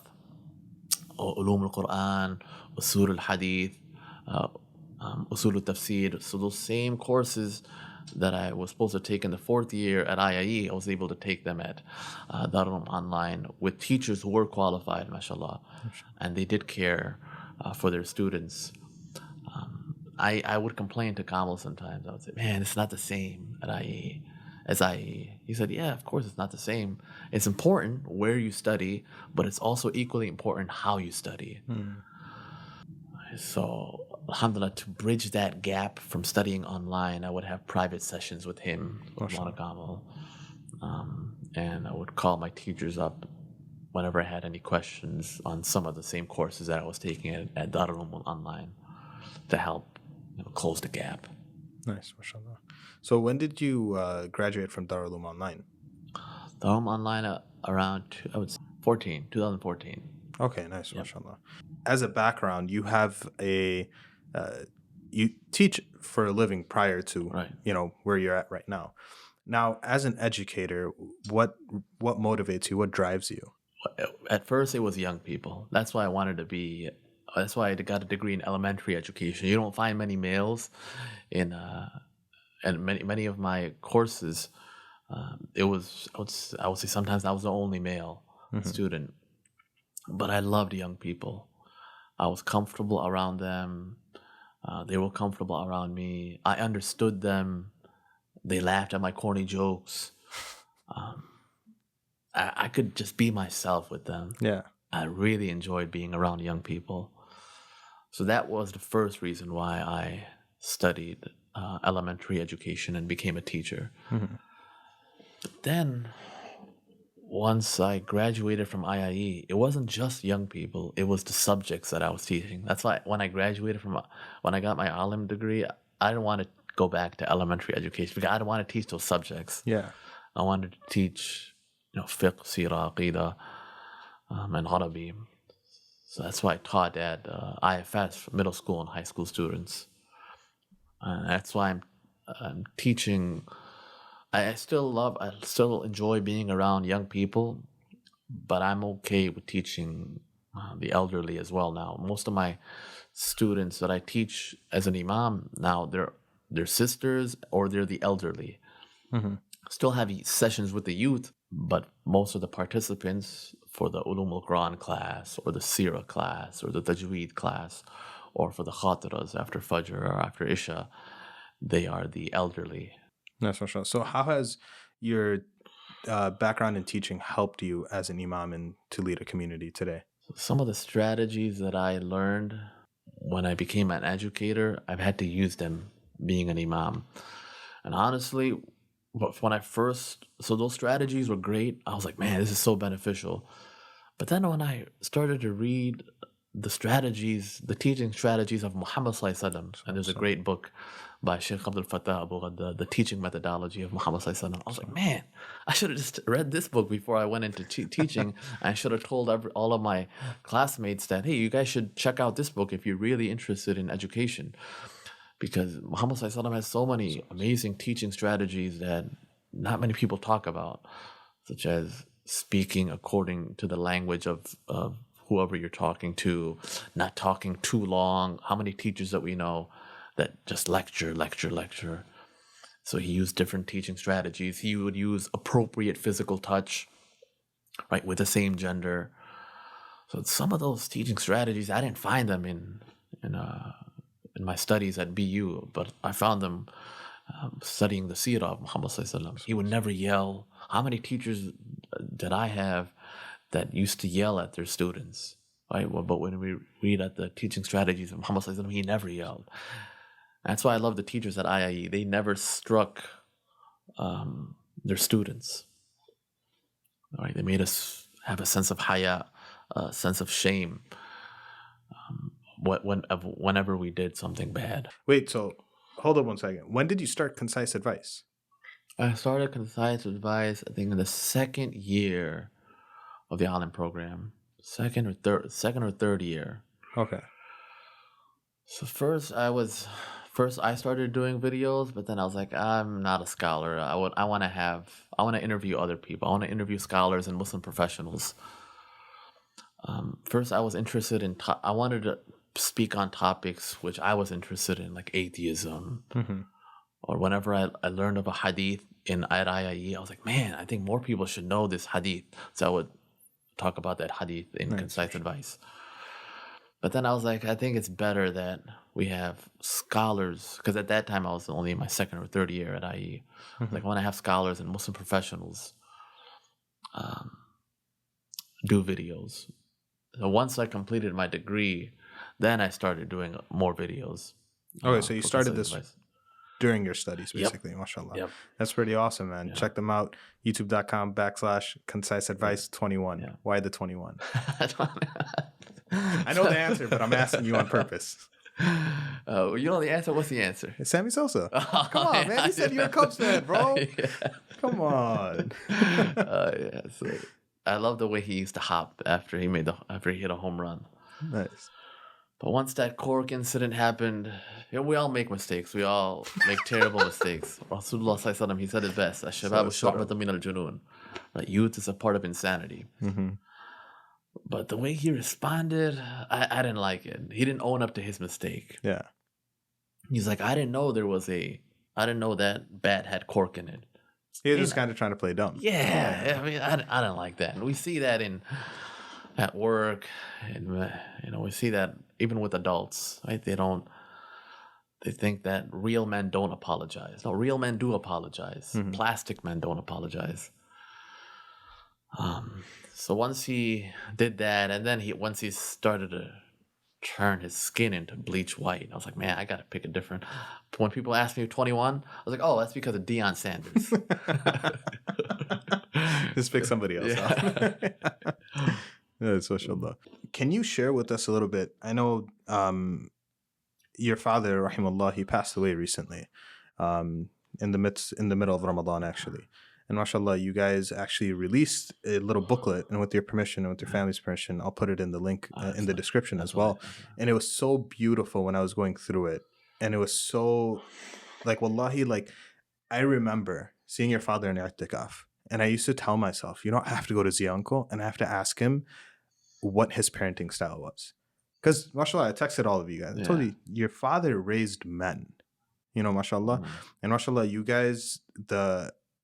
Uloom al-Quran, Usul al-Hadith, Usul al-Tafsir. So those same courses that I was supposed to take in the 4th year at IIE, I was able to take them at Darul online with teachers who were qualified, mashallah. And they did care for their students. I would complain to Kamal sometimes. I would say, man, it's not the same at IE as IE. He said, yeah, of course it's not the same. It's important where you study, but it's also equally important how you study. So, alhamdulillah, to bridge that gap from studying online, I would have private sessions with him, Kamal, and I would call my teachers up whenever I had any questions on some of the same courses that I was taking at Darul online to help close the gap. Nice, mashallah. So when did you graduate from Darul Uloom Online? Darul Uloom Online around, I would say, 2014. Okay, nice, mashallah. As a background, you have you teach for a living prior to, where you're at right now. Now, as an educator, what motivates you? What drives you? At first, it was young people. That's why I wanted to be. That's why I got a degree in elementary education. You don't find many males in, and many of my courses. It was I would say sometimes I was the only male student, but I loved young people. I was comfortable around them. They were comfortable around me. I understood them. They laughed at my corny jokes. I could just be myself with them. Yeah, I really enjoyed being around young people. So that was the first reason why I studied elementary education and became a teacher. Then, once I graduated from IIE, it wasn't just young people, it was the subjects that I was teaching. That's why when I got my alim degree, I didn't want to go back to elementary education because I didn't want to teach those subjects. Yeah, I wanted to teach, fiqh, sirah, aqidah, and Arabi. So that's why I taught at IFS, middle school and high school students. That's why I'm teaching. I still enjoy being around young people, but I'm okay with teaching the elderly as well now. Most of my students that I teach as an imam now, they're sisters or they're the elderly. Still have sessions with the youth, but most of the participants for the Uloom al-Quran class or the Sirah class or the Tajweed class or for the Khatiras after Fajr or after Isha, they are the elderly. That's for sure. So how has your background in teaching helped you as an imam and to lead a community today? Some of the strategies that I learned when I became an educator, I've had to use them being an imam. And honestly, when so those strategies were great. I was like, man, this is so beneficial. But then when I started to read the teaching strategies of Muhammad Sallallahu Alaihi Wasallam, and there's a great book by Shaykh Abdul Fattah Abu Ghadda, the teaching methodology of Muhammad Sallallahu Alaihi Wasallam. I was like, man, I should have just read this book before I went into teaching. I should have told all of my classmates that, hey, you guys should check out this book if you're really interested in education. Because Muhammad Sallallahu Alaihi Wasallam has so many amazing teaching strategies that not many people talk about, such as speaking according to the language of whoever you're talking to, not talking too long. How many teachers that we know that just lecture. So he used different teaching strategies. He would use appropriate physical touch, right, with the same gender. So some of those teaching strategies, I didn't find them in my studies at BU, but I found them studying the seerah of Muhammad Sallallahu Alaihi Wasallam. He would never yell. How many teachers did I have that used to yell at their students? Right? But when we read at the teaching strategies of Muhammad Sallallahu Alaihi Wasallam, he never yelled. That's why I love the teachers at IIE. They never struck their students. Right? They made us have a sense of haya, a sense of shame whenever we did something bad. Wait, so hold up one second. When did you start Concise Advice? I started Concise Advice, I think, in the second year of the Island program. Second or third year. Okay. So first I started doing videos, but then I was like, I'm not a scholar. I want to interview other people. I want to interview scholars and Muslim professionals. First, I was interested in. I wanted to speak on topics which I was interested in, like atheism, or whenever I learned of a hadith at IHEA, I was like, man, I think more people should know this hadith. So I would talk about that hadith in Concise Advice. But then I was like, I think it's better that we have scholars, because at that time I was only in my second or third year at IE. Like, I want to have scholars and Muslim professionals do videos. So once I completed my degree, then I started doing more videos. Okay, so you started this advice during your studies, basically. Yep. MashaAllah. Yep. That's pretty awesome, man. Check them out. YouTube.com/Concise Advice 21. Yeah. Why the 21? I know the answer, but I'm asking you on purpose. You know the answer? What's the answer? It's Sammy Sosa. Come on, man. You said you're a Cubs fan, bro. Come on. So I love the way he used to hop after he hit a home run. Nice. But once that cork incident happened, we all make mistakes. We all make terrible mistakes. Rasulullah sallallahu alaihi wasallam, he said it best. Ash-shababu shu'batun min al-junun. Youth is a part of insanity. But the way he responded, I didn't like it. He didn't own up to his mistake. Yeah. He's like, I didn't know that bat had cork in it. He was just kind of trying to play dumb. Yeah. I mean, I didn't like that. And we see that at work, and we see that even with adults, right? They think that real men don't apologize. No, real men do apologize. Plastic men don't apologize. So once he did that, and then once he started to turn his skin into bleach white, I was like, man, I got to pick a different. When people ask me 21, I was like, oh, that's because of Deion Sanders. Just pick somebody else. Yes, mashallah. Can you share with us a little bit? I know your father, rahimahullah, he passed away recently, in the middle of Ramadan, actually. And mashallah, you guys actually released a little booklet, and with your permission and with your family's permission, I'll put it in the link in the description as well. And it was so beautiful when I was going through it. And it was so, like, wallahi, like, I remember seeing your father in i'tikaf. And I used to tell myself, I have to go to Zia Uncle and I have to ask him what his parenting style was. Because, mashallah, I texted all of you guys. I told you, your father raised men, mashallah. And mashallah, you guys,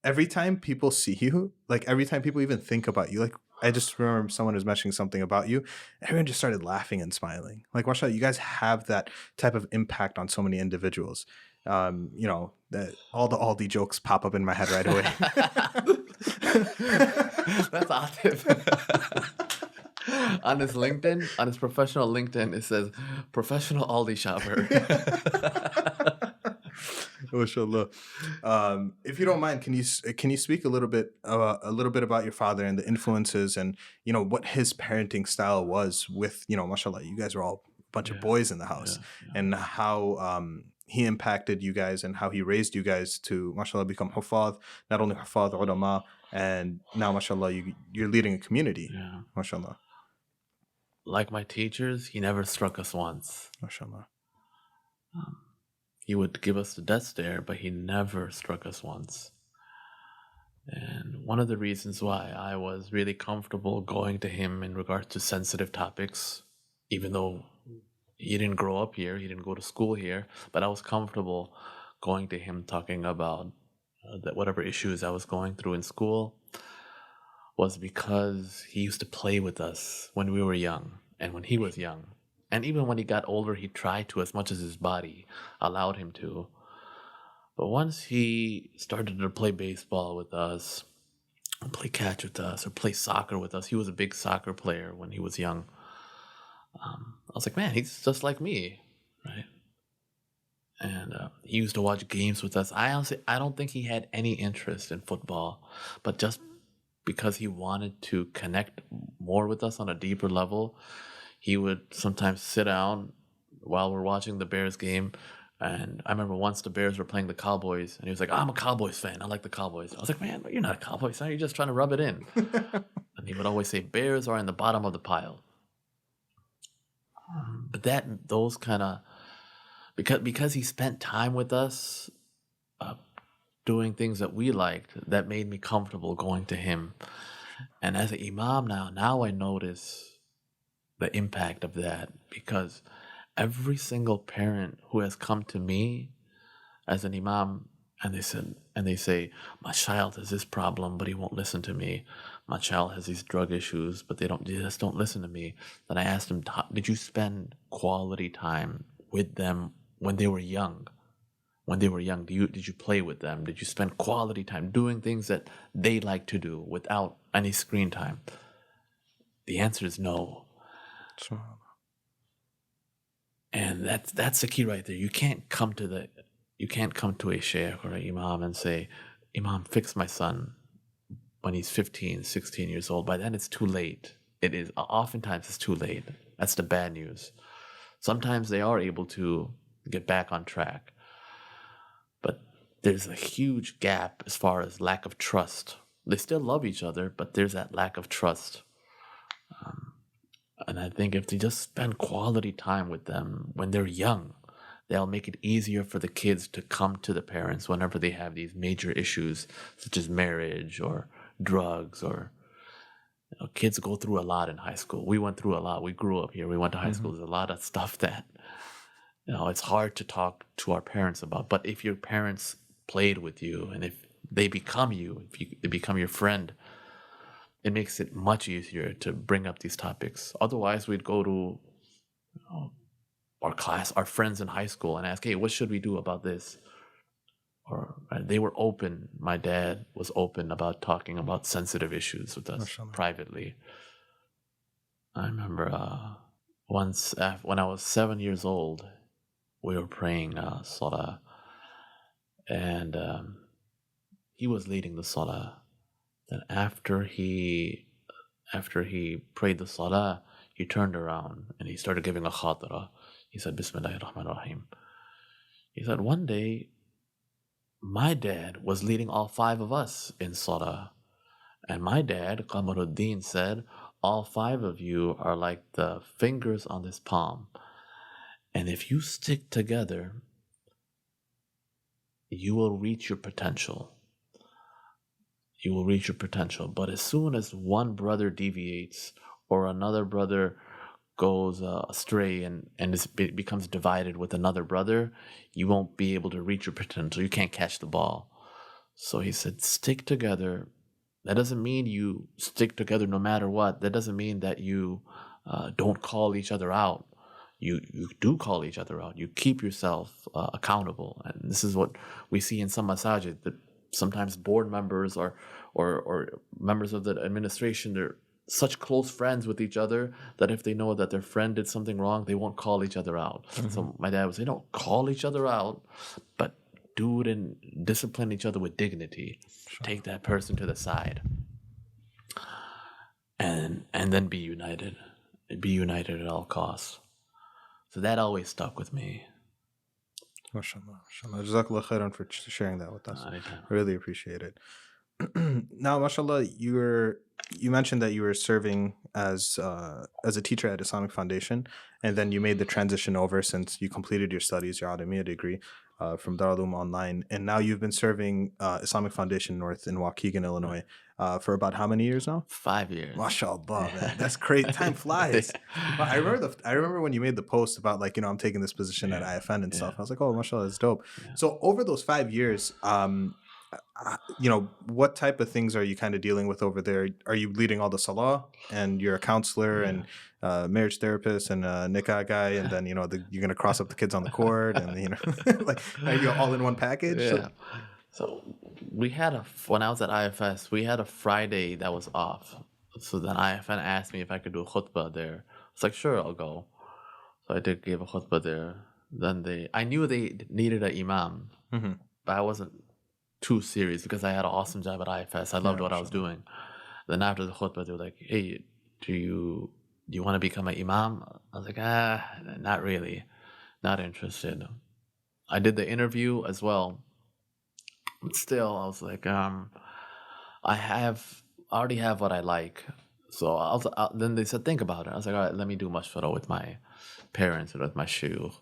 every time people see you, like every time people even think about you, like I just remember someone was mentioning something about you, everyone just started laughing and smiling. Like, mashallah, you guys have that type of impact on so many individuals. All the Aldi jokes pop up in my head right away. That's Atif. On his LinkedIn, on his professional LinkedIn, it says professional Aldi shopper. Mashallah. If you don't mind, can you speak a little bit about your father and the influences and what his parenting style was with mashallah, you guys are all a bunch of boys in the house, and how he impacted you guys and how he raised you guys to mashallah become hufad, not only hufad, ulama, and now mashallah you're leading a community. Mashallah. Like my teachers, he never struck us once. Mashallah. He would give us the death stare, but he never struck us once. And one of the reasons why I was really comfortable going to him in regards to sensitive topics, even though he didn't grow up here, he didn't go to school here, but I was comfortable going to him talking about whatever issues I was going through in school, was because he used to play with us when we were young and when he was young. And even when he got older, he tried to, as much as his body allowed him to. But once he started to play baseball with us, or play catch with us, or play soccer with us, he was a big soccer player when he was young. I was like, man, he's just like me, right? And he used to watch games with us. I don't think he had any interest in football, but just because he wanted to connect more with us on a deeper level, he would sometimes sit down while we're watching the Bears game, And I remember once the Bears were playing the Cowboys, and he was like, I'm a Cowboys fan. I like the Cowboys. I was like, man, you're not a Cowboys fan. You're just trying to rub it in. And he would always say, Bears are in the bottom of the pile. But those kind of, because he spent time with us doing things that we liked, that made me comfortable going to him. And as an imam now I notice the impact of that, because every single parent who has come to me as an imam and they say, my child has this problem, but he won't listen to me. My child has these drug issues, but they just don't listen to me. Then I asked them, did you spend quality time with them when they were young? When they were young, did you play with them? Did you spend quality time doing things that they like to do without any screen time? The answer is no. And that's the key right there. You can't come to a sheikh or an imam and say, Imam, fix my son when he's 15, 16 years old. By then it's too late. It is. Oftentimes it's too late. That's the bad news. Sometimes they are able to get back on track. But there's a huge gap as far as lack of trust. They still love each other, but there's that lack of trust. And I think if they just spend quality time with them when they're young, they'll make it easier for the kids to come to the parents whenever they have these major issues, such as marriage or drugs, or kids go through a lot in high school. We went through a lot. We grew up here. We went to high school. There's a lot of stuff that it's hard to talk to our parents about. But if your parents played with you, and if they become you, they become your friend, it makes it much easier to bring up these topics. Otherwise, we'd go to our friends in high school and ask, hey, what should we do about this? Or they were open. My dad was open about talking about sensitive issues with us privately. I remember once when I was 7 years old, we were praying salah, and he was leading the salah. Then after he prayed the salah, he turned around and he started giving a khatira. He said, Bismillahir Rahmanir Rahim. He said, one day, my dad was leading all 5 of us in salah. And my dad, Uddin, said, all 5 of you are like the fingers on this palm. And if you stick together, you will reach your potential. You will reach your potential. But as soon as one brother deviates or another brother goes astray and becomes divided with another brother, you won't be able to reach your potential. You can't catch the ball. So he said, stick together. That doesn't mean you stick together no matter what. That doesn't mean that you don't call each other out. You do call each other out. You keep yourself accountable. And this is what we see in some masajid, that sometimes board members or members of the administration, they're such close friends with each other that if they know that their friend did something wrong, they won't call each other out. So my dad would say, don't call each other out, but do it and discipline each other with dignity. Take that person to the side. And then be united. Be united at all costs. So that always stuck with me. MashaAllah. Jazakallah khairan for sharing that with us. I really appreciate it. Now, mashallah, you mentioned that you were serving as a teacher at Islamic Foundation, and then you made the transition over since you completed your studies, your IHEA degree, from Darul online, and now you've been serving Islamic Foundation North in Waukegan, Illinois, for about how many years now? 5 years. MashaAllah, man, that's great. Time flies. I remember when you made the post about I'm taking this position at IFN and stuff. I was like, oh, mashallah, that's dope. So over those 5 years, what type of things are you kind of dealing with over there? Are you leading all the salah, and you're a counselor and marriage therapist and a nikah guy, and then you're gonna cross up the kids on the court, and are you all in one package? Yeah. So we had when I was at IFS, we had a Friday that was off. So then IFN asked me if I could do a khutbah there. I was like, sure, I'll go. So I did give a khutbah there. Then I knew they needed an imam, but I wasn't too serious because I had an awesome job at IFS. I loved what I was doing. Then after the khutbah, they were like, hey, do you want to become an imam? I was like, not really. Not interested. I did the interview as well. But still, I was like, I already have what I like. So then they said, think about it. I was like, all right, let me do mashwara with my parents and with my shuyukh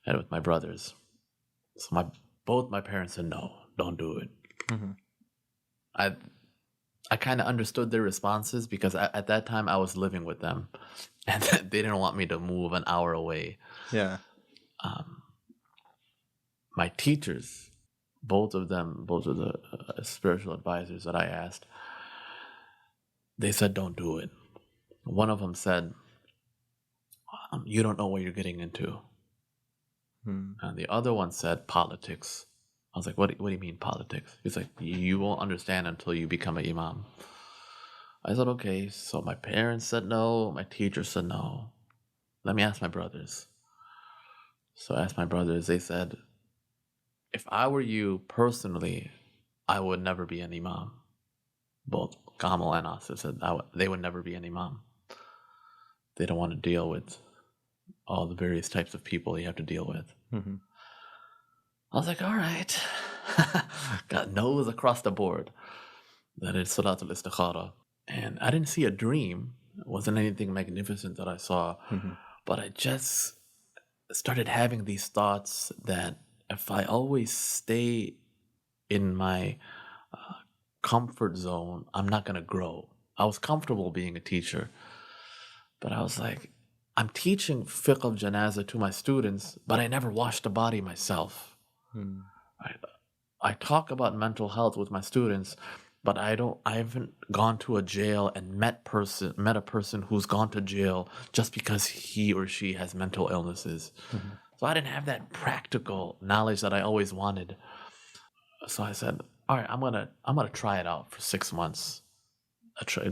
and with my brothers. So both my parents said, no, don't do it. Mm-hmm. I kind of understood their responses because at that time I was living with them, and they didn't want me to move an hour away. Yeah. My teachers, both of the spiritual advisors that I asked, they said, don't do it. One of them said, you don't know what you're getting into. And the other one said, politics. I was like, what do you mean politics? He's like, you won't understand until you become an imam. I said, okay. So my parents said no. My teacher said no. Let me ask my brothers. So I asked my brothers. They said, if I were you personally, I would never be an imam. Both Kamal and Asif said they would never be an imam. They don't want to deal with all the various types of people you have to deal with. Mm-hmm. I was like, all right. Got no's across the board. That is Salatul Istikhara. And I didn't see a dream. It wasn't anything magnificent that I saw. Mm-hmm. But I just started having these thoughts that if I always stay in my comfort zone, I'm not going to grow. I was comfortable being a teacher. But I was like, I'm teaching fiqh of janazah to my students, but I never washed the body myself. I talk about mental health with my students, but I haven't gone to a jail and met a person who's gone to jail just because he or she has mental illnesses. Mm-hmm. So I didn't have that practical knowledge that I always wanted. So I said, all right, I'm gonna try it out for 6 months.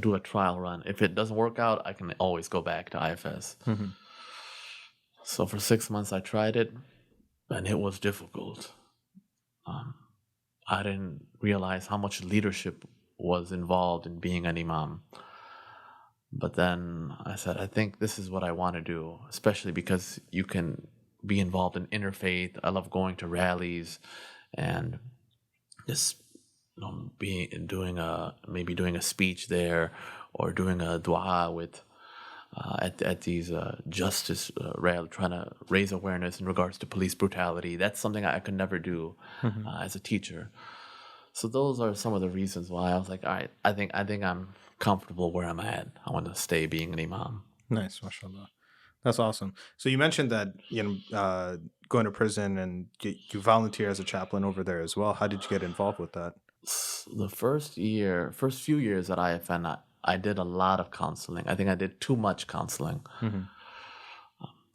Do a trial run. If it doesn't work out, I can always go back to IFS. Mm-hmm. So for 6 months I tried it, and it was difficult. I didn't realize how much leadership was involved in being an imam. But then I said, I think this is what I want to do, especially because you can be involved in interfaith. I love going to rallies and just doing a speech there, or doing a dua with at these justice rally, trying to raise awareness in regards to police brutality. That's something I could never do as a teacher. So those are some of the reasons why I was like, all right, I think I'm comfortable where I'm at. I want to stay being an imam. Nice, mashallah. That's awesome. So you mentioned that going to prison, and you volunteer as a chaplain over there as well. How did you get involved with that? The first few years at IFN, I did a lot of counseling. I think I did too much counseling. Mm-hmm.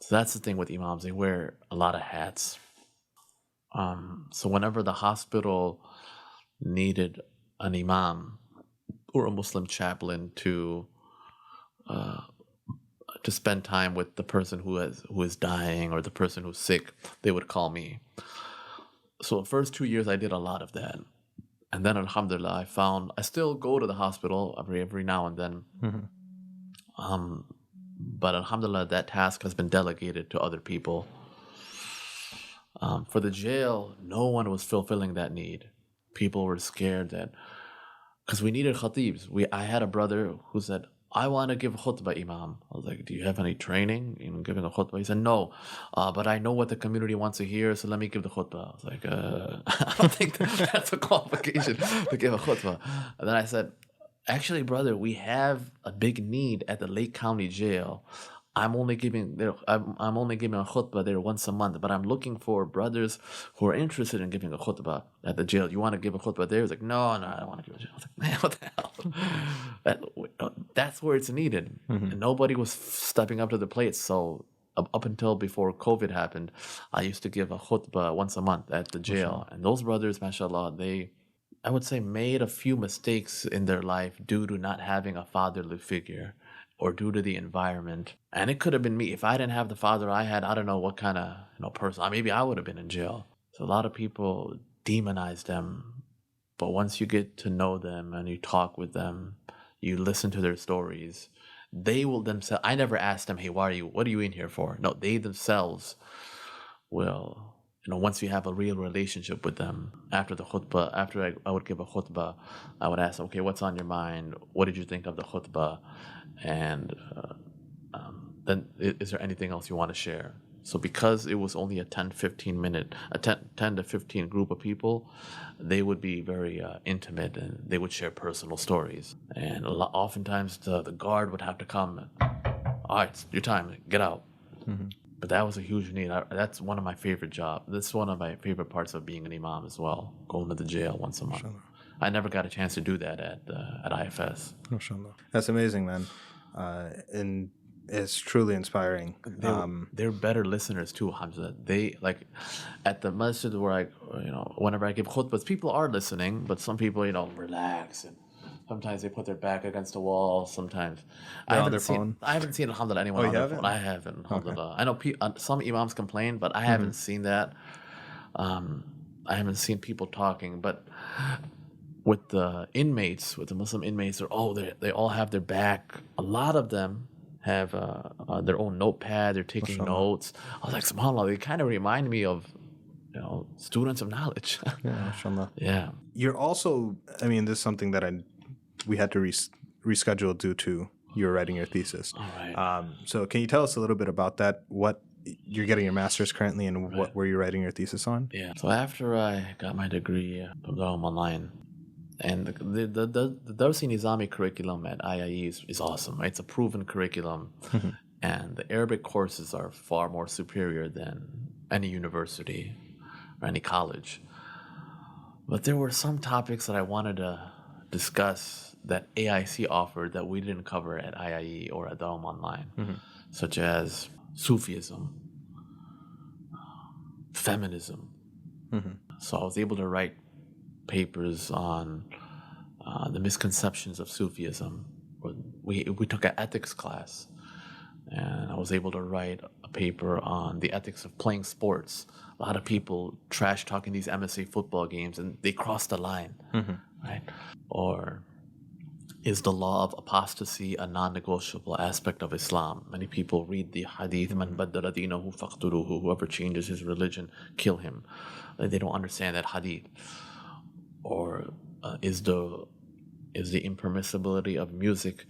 So that's the thing with imams. They wear a lot of hats. So whenever the hospital needed an imam or a Muslim chaplain to spend time with the person who is dying or the person who's sick, they would call me. So the first 2 years I did a lot of that. And then alhamdulillah, I still go to the hospital every now and then. Mm-hmm. But alhamdulillah, that task has been delegated to other people. For the jail, no one was fulfilling that need. People were scared because we needed khatibs. I had a brother who said, I want to give khutbah, Imam. I was like, do you have any training in giving a khutbah? He said, no, but I know what the community wants to hear, so let me give the khutbah. I was like, I don't think that's a qualification to give a khutbah. And then I said, actually, brother, we have a big need at the Lake County Jail. I'm only giving a khutbah there once a month, but I'm looking for brothers who are interested in giving a khutbah at the jail. You want to give a khutbah there? He was like, no, I don't want to give a khutbah. I was like, man, what the hell? That's where it's needed. Mm-hmm. And nobody was stepping up to the plate. So up until before COVID happened, I used to give a khutbah once a month at the jail. And those brothers, mashallah, I would say, made a few mistakes in their life due to not having a fatherly figure, or due to the environment. And it could have been me. If I didn't have the father I had, I don't know what kind of person. Maybe I would have been in jail. So a lot of people demonize them. But once you get to know them and you talk with them, you listen to their stories, they will themselves... I never asked them, hey, what are you in here for? No, they themselves will once you have a real relationship with them, after the khutbah, after I would give a khutbah, I would ask, okay, what's on your mind? What did you think of the khutbah? And then is there anything else you want to share? So because it was only a 10 to 15 group of people, they would be very intimate, and they would share personal stories. And oftentimes the guard would have to come, all right, it's your time, get out. But that was a huge need. That's one of my favorite jobs. That's one of my favorite parts of being an imam as well, going to the jail once a month. I never got a chance to do that at IFS. MashaAllah. That's amazing, man. And it's truly inspiring. They're better listeners too, Hamza. They, like, at the masjid where whenever I give khutbahs, people are listening, but some people, relax, and sometimes they put their back against the wall. Sometimes I haven't seen, alhamdulillah, anyone on their phone. I haven't, alhamdulillah. Okay. I know some imams complain, but I haven't seen that. I haven't seen people talking, but with the inmates, with the Muslim inmates, they all have their back. A lot of them have their own notepad. They're taking notes. I was like, subhanAllah, they kind of remind me of students of knowledge. Yeah, mashallah. Yeah. You're also, I mean, this is something that we had to reschedule due to you were writing your thesis. All right. So can you tell us a little bit about that? What you're getting your master's currently, and what were you writing your thesis on? Yeah. So after I got my degree from Darul online, and the Darul Islamic curriculum at IHEA is awesome. Right? It's a proven curriculum, and the Arabic courses are far more superior than any university or any college. But there were some topics that I wanted to discuss that AIC offered that we didn't cover at IHEA or at Darul online, such as Sufism, feminism. So I was able to write papers on the misconceptions of Sufism. We took an ethics class, and I was able to write a paper on the ethics of playing sports. A lot of people trash talking these MSA football games, and they cross the line, right? Or is the law of apostasy a non-negotiable aspect of Islam? Many people read the hadith, "Man baddala dinahu faqtuluhu," whoever changes his religion, kill him. They don't understand that hadith. Or is the impermissibility of music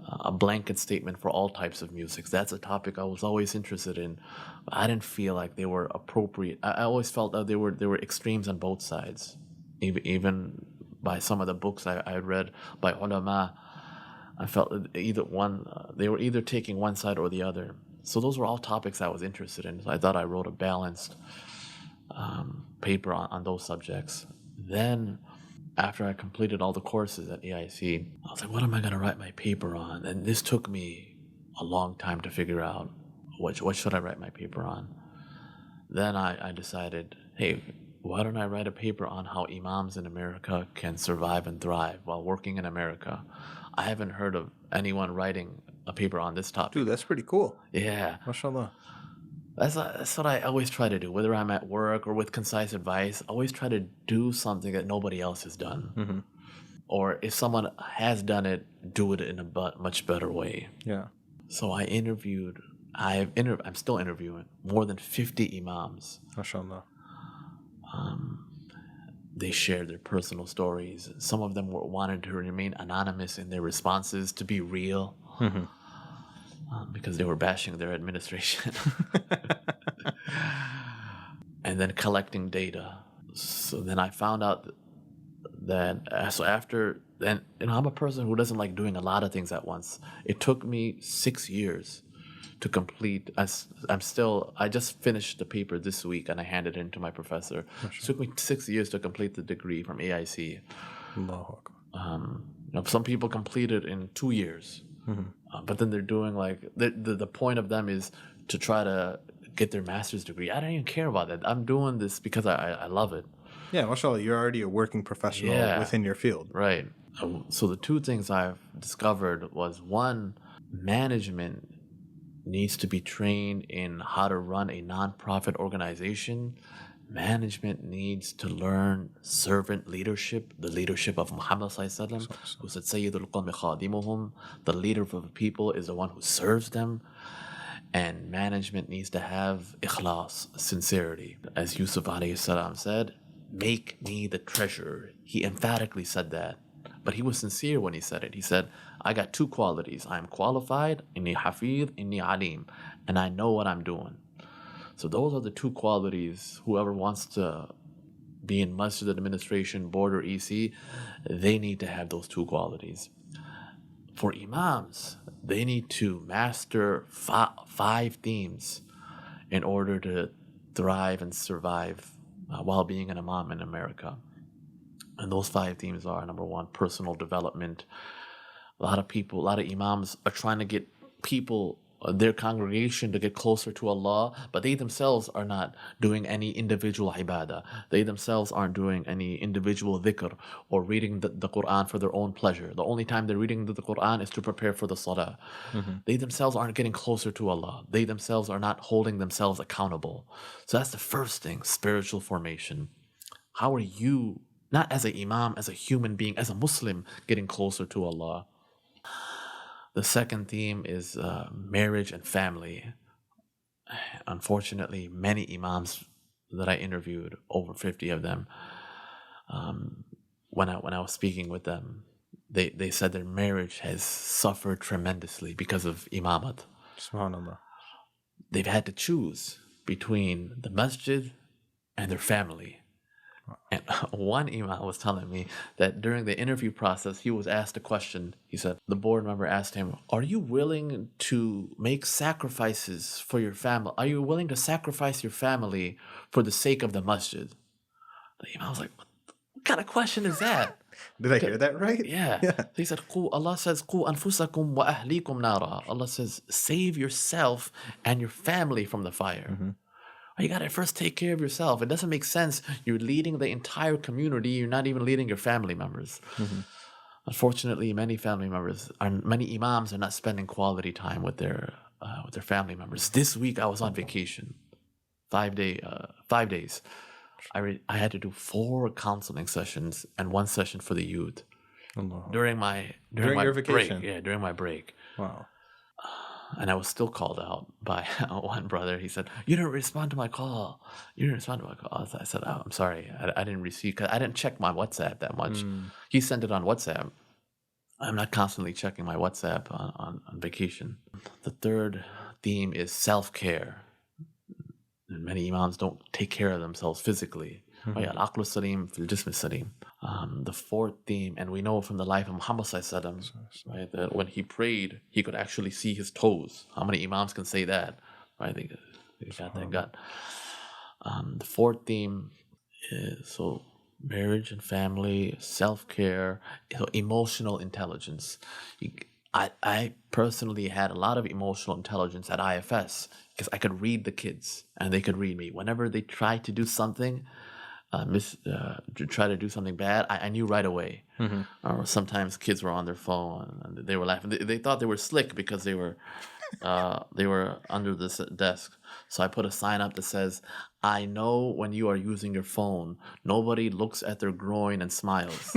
a blanket statement for all types of music? That's a topic I was always interested in. I didn't feel like they were appropriate. I always felt that there were extremes on both sides. Even by some of the books I read by ulama, I felt that they were either taking one side or the other. So those were all topics I was interested in. So I thought I wrote a balanced paper on those subjects. Then, after I completed all the courses at AIC, I was like, what am I going to write my paper on? And this took me a long time to figure out what should I write my paper on. Then I decided, hey, why don't I write a paper on how imams in America can survive and thrive while working in America? I haven't heard of anyone writing a paper on this topic. Dude, that's pretty cool. Yeah. MashaAllah. That's what I always try to do, whether I'm at work or with concise advice. I always try to do something that nobody else has done. Or if someone has done it, do it in a much better way. Yeah. So I'm still interviewing more than 50 imams. MashaAllah. They shared their personal stories. Some of them wanted to remain anonymous in their responses to be real. Because they were bashing their administration. And then collecting data. So then I found out that I'm a person who doesn't like doing a lot of things at once. It took me 6 years to complete. I just finished the paper this week, and I handed it in to my professor. It took me 6 years to complete the degree from AIC. Allahu Akbar. Some people complete it in 2 years. But then they're doing the point of them is to try to get their master's degree. I don't even care about that. I'm doing this because I love it. Yeah, mashallah, you're already a working professional within your field. Right. So the two things I've discovered was, one, management needs to be trained in how to run a nonprofit organization. Management needs to learn servant leadership, the leadership of Muhammad Sallallahu Alaihi Wasallam, who said, Sayyidul Qawmi Khadimuhum, the leader of the people is the one who serves them. And management needs to have ikhlas, sincerity. As Yusuf alayhi salam said, make me the treasurer. He emphatically said that. But he was sincere when he said it. He said, I got two qualities. I am qualified, inni hafid, inni alim, and I know what I'm doing. So those are the two qualities. Whoever wants to be in Masjid administration, board, or EC, they need to have those two qualities. For imams, they need to master five themes in order to thrive and survive while being an imam in America. And those five themes are, number one, personal development. A lot of imams are trying to get people, their congregation, to get closer to Allah, but they themselves are not doing any individual ibadah. They themselves aren't doing any individual dhikr or reading the Quran for their own pleasure. The only time they're reading the Quran is to prepare for the salah. They themselves aren't getting closer to Allah. They themselves are not holding themselves accountable. So that's the first thing, spiritual formation. How are you, not as an imam, as a human being, as a Muslim, getting closer to Allah? The second theme is marriage and family. Unfortunately, many imams that I interviewed, over 50 of them, when I was speaking with them, they said their marriage has suffered tremendously because of imamat. Subhanallah. They've had to choose between the masjid and their family. And one imam was telling me that during the interview process, he was asked a question. He said, the board member asked him, are you willing to make sacrifices for your family? Are you willing to sacrifice your family for the sake of the masjid? The imam was like, what kind of question is that? Did I hear that right? Yeah. He said, Allah says, "Qu anfusakum wa ahlikum nara." Allah says, save yourself and your family from the fire. You got to first take care of yourself. It doesn't make sense. You're leading the entire community. You're not even leading your family members. Unfortunately, many imams are not spending quality time with their family members. This week, I was on vacation, 5 days. I had to do 4 counseling sessions and 1 session for the youth during my your vacation. Break. Yeah, during my break. Wow. And I was still called out by one brother. He said, you didn't respond to my call. I said, oh, I'm sorry. I didn't receive, because I didn't check my WhatsApp that much. He sent it on WhatsApp. I'm not constantly checking my WhatsApp on vacation. The third theme is self-care. Many imams don't take care of themselves physically. Al-aqlu salim fil jism salim. The fourth theme, and we know from the life of Muhammad sallallahu, right, that when he prayed, he could actually see his toes. How many imams can say that? Right, they got that gut. The fourth theme is marriage and family, self-care, emotional intelligence. I personally had a lot of emotional intelligence at IFS because I could read the kids and they could read me. Whenever they tried to do something, try to do something bad, I knew right away. Or sometimes kids were on their phone and they were laughing. They thought they were slick because they were under this desk. So I put a sign up that says, I know when you are using your phone, nobody looks at their groin and smiles.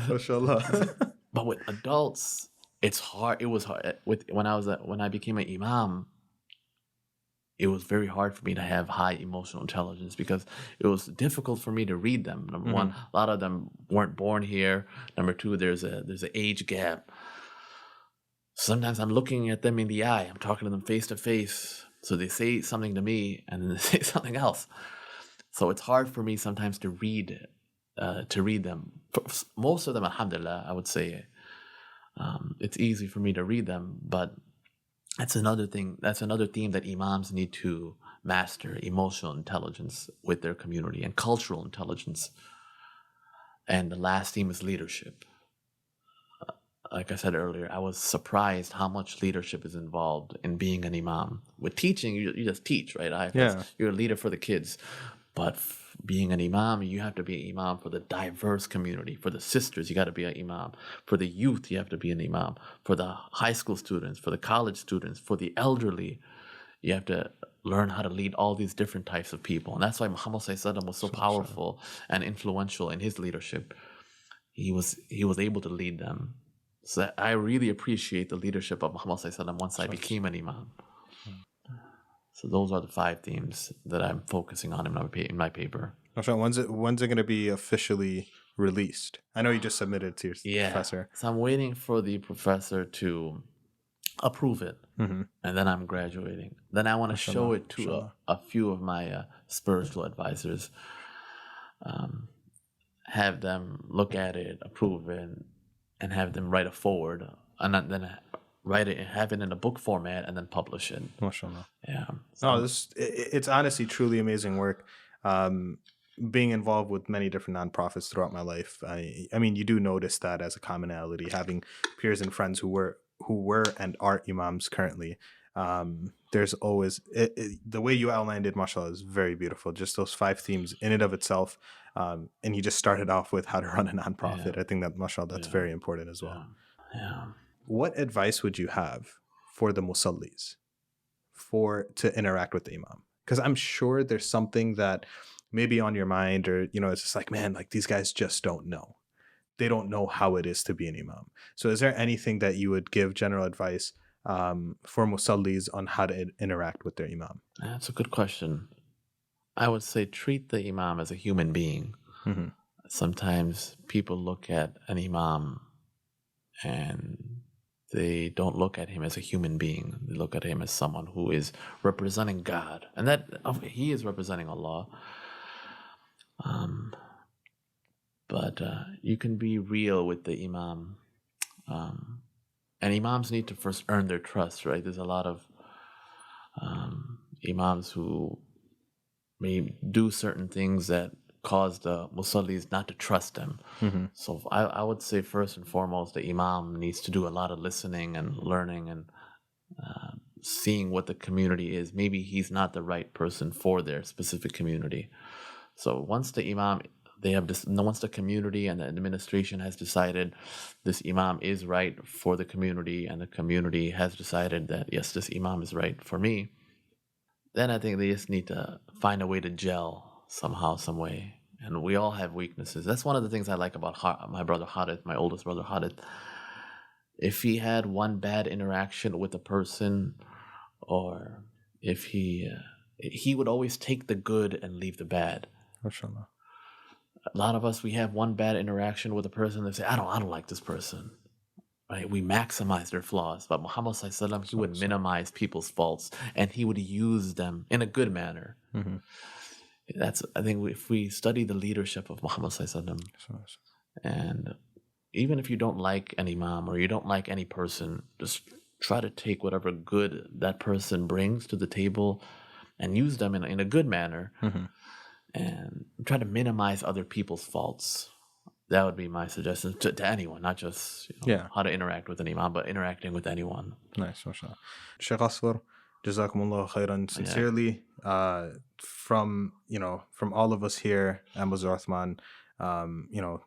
MashaAllah. But with adults, it's hard. It was hard. When I became an imam, it was very hard for me to have high emotional intelligence because it was difficult for me to read them. Number one, a lot of them weren't born here. Number two, there's an age gap. Sometimes I'm looking at them in the eye. I'm talking to them face to face. So they say something to me and then they say something else. So it's hard for me sometimes to read them. For most of them, alhamdulillah, I would say it's easy for me to read them, but that's another thing. That's another theme that imams need to master: emotional intelligence with their community and cultural intelligence. And the last theme is leadership. Like I said earlier, I was surprised how much leadership is involved in being an imam. With teaching, you just teach, right? You're a leader for the kids. But being an imam, you have to be an imam for the diverse community. For the sisters, you got to be an imam. For the youth, you have to be an imam. For the high school students, for the college students, for the elderly, you have to learn how to lead all these different types of people. And that's why Muhammad sallallahu was so powerful and influential in his leadership. He was able to lead them. So I really appreciate the leadership of Muhammad Sallallahu Alaihi Wasallam once I became an Imam. So those are the 5 themes that I'm focusing on in my paper. When's it going to be officially released? I know you just submitted to your professor. So I'm waiting for the professor to approve it, and then I'm graduating. Then I want to show it to a few of my spiritual advisors, have them look at it, approve it, and have them write a foreword, and then write it, have it in a book format, and then publish it. MashaAllah. Yeah. So it's honestly truly amazing work. Being involved with many different nonprofits throughout my life, I mean, you do notice that as a commonality, having peers and friends who were and are imams currently. There's always the way you outlined it, mashallah, is very beautiful. Just those 5 themes in and of itself. And you just started off with how to run a nonprofit. I think that, mashallah, that's very important as well. Yeah. What advice would you have for the musallis to interact with the imam? Because I'm sure there's something that maybe on your mind, or, it's just like, man, like these guys just don't know. They don't know how it is to be an imam. So is there anything that you would give general advice for musallis on how to interact with their imam? That's a good question. I would say treat the imam as a human being. Sometimes people look at an imam and they don't look at him as a human being. They look at him as someone who is representing God, and that he is representing Allah. But you can be real with the imam, and imams need to first earn their trust, right? There's a lot of imams who may do certain things that cause the musallis not to trust them. So I would say first and foremost, the imam needs to do a lot of listening and learning and seeing what the community is. Maybe he's not the right person for their specific community. So once the imam, once the community and the administration has decided this imam is right for the community, and the community has decided that yes, this imam is right for me, then I think they just need to find a way to gel somehow, some way. And we all have weaknesses. That's one of the things I like about my brother Hadith, my oldest brother Hadith. If he had one bad interaction with a person, or if he would always take the good and leave the bad. MashaAllah. A lot of us, we have one bad interaction with a person and say, I don't like this person. Right? We maximize their flaws. But Muhammad Sallallahu Alaihi Wasallam, he would minimize people's faults, and he would use them in a good manner. I think if we study the leadership of Muhammad Sallallahu Alaihi Wasallam, and even if you don't like an imam or you don't like any person, just try to take whatever good that person brings to the table and use them in a good manner, and try to minimize other people's faults. That would be my suggestion to anyone, not just how to interact with an imam, but interacting with anyone. Nice, mashallah. Shaykh Azfar, Jazakumullah khairan. Sincerely, from all of us here at Masjid Uthman,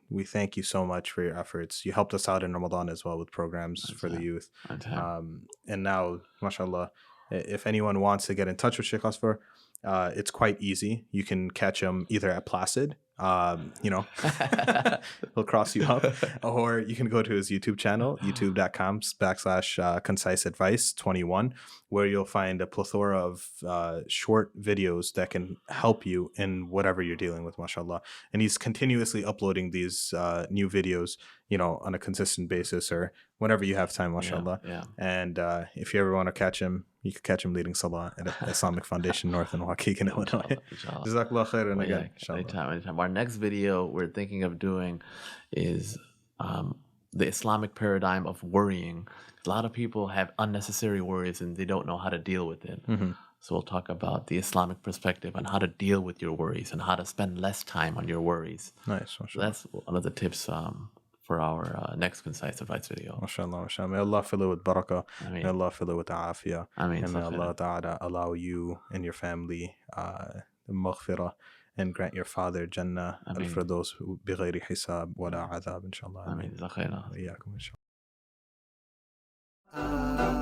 we thank you so much for your efforts. You helped us out in Ramadan as well with programs for the youth. And now, mashallah, if anyone wants to get in touch with Shaykh Azfar, it's quite easy. You can catch him either at Placid, he'll cross you up, or you can go to his YouTube channel, youtube.com/concise advice 21, where you'll find a plethora of short videos that can help you in whatever you're dealing with, mashallah. And he's continuously uploading these new videos, on a consistent basis, or whenever you have time, mashallah. And if you ever want to catch him, you can catch him leading Salah at Islamic Foundation North in Waukegan, Illinois. Jazakallah khairan again. Anytime. Our next video we're thinking of doing is the Islamic paradigm of worrying. A lot of people have unnecessary worries and they don't know how to deal with it. So we'll talk about the Islamic perspective on how to deal with your worries and how to spend less time on your worries. Nice. So that's one of the tips for our next concise advice video. MashaAllah, MashaAllah. May Allah fill it with barakah. May Allah fill it with afiyah. And may Allah ta'ala allow you and your family maghfirah, and grant your father Jannah al-Firdaus بغير حساب ولا عذاب إن شاء الله. آمين. وإياكم إن شاء الله.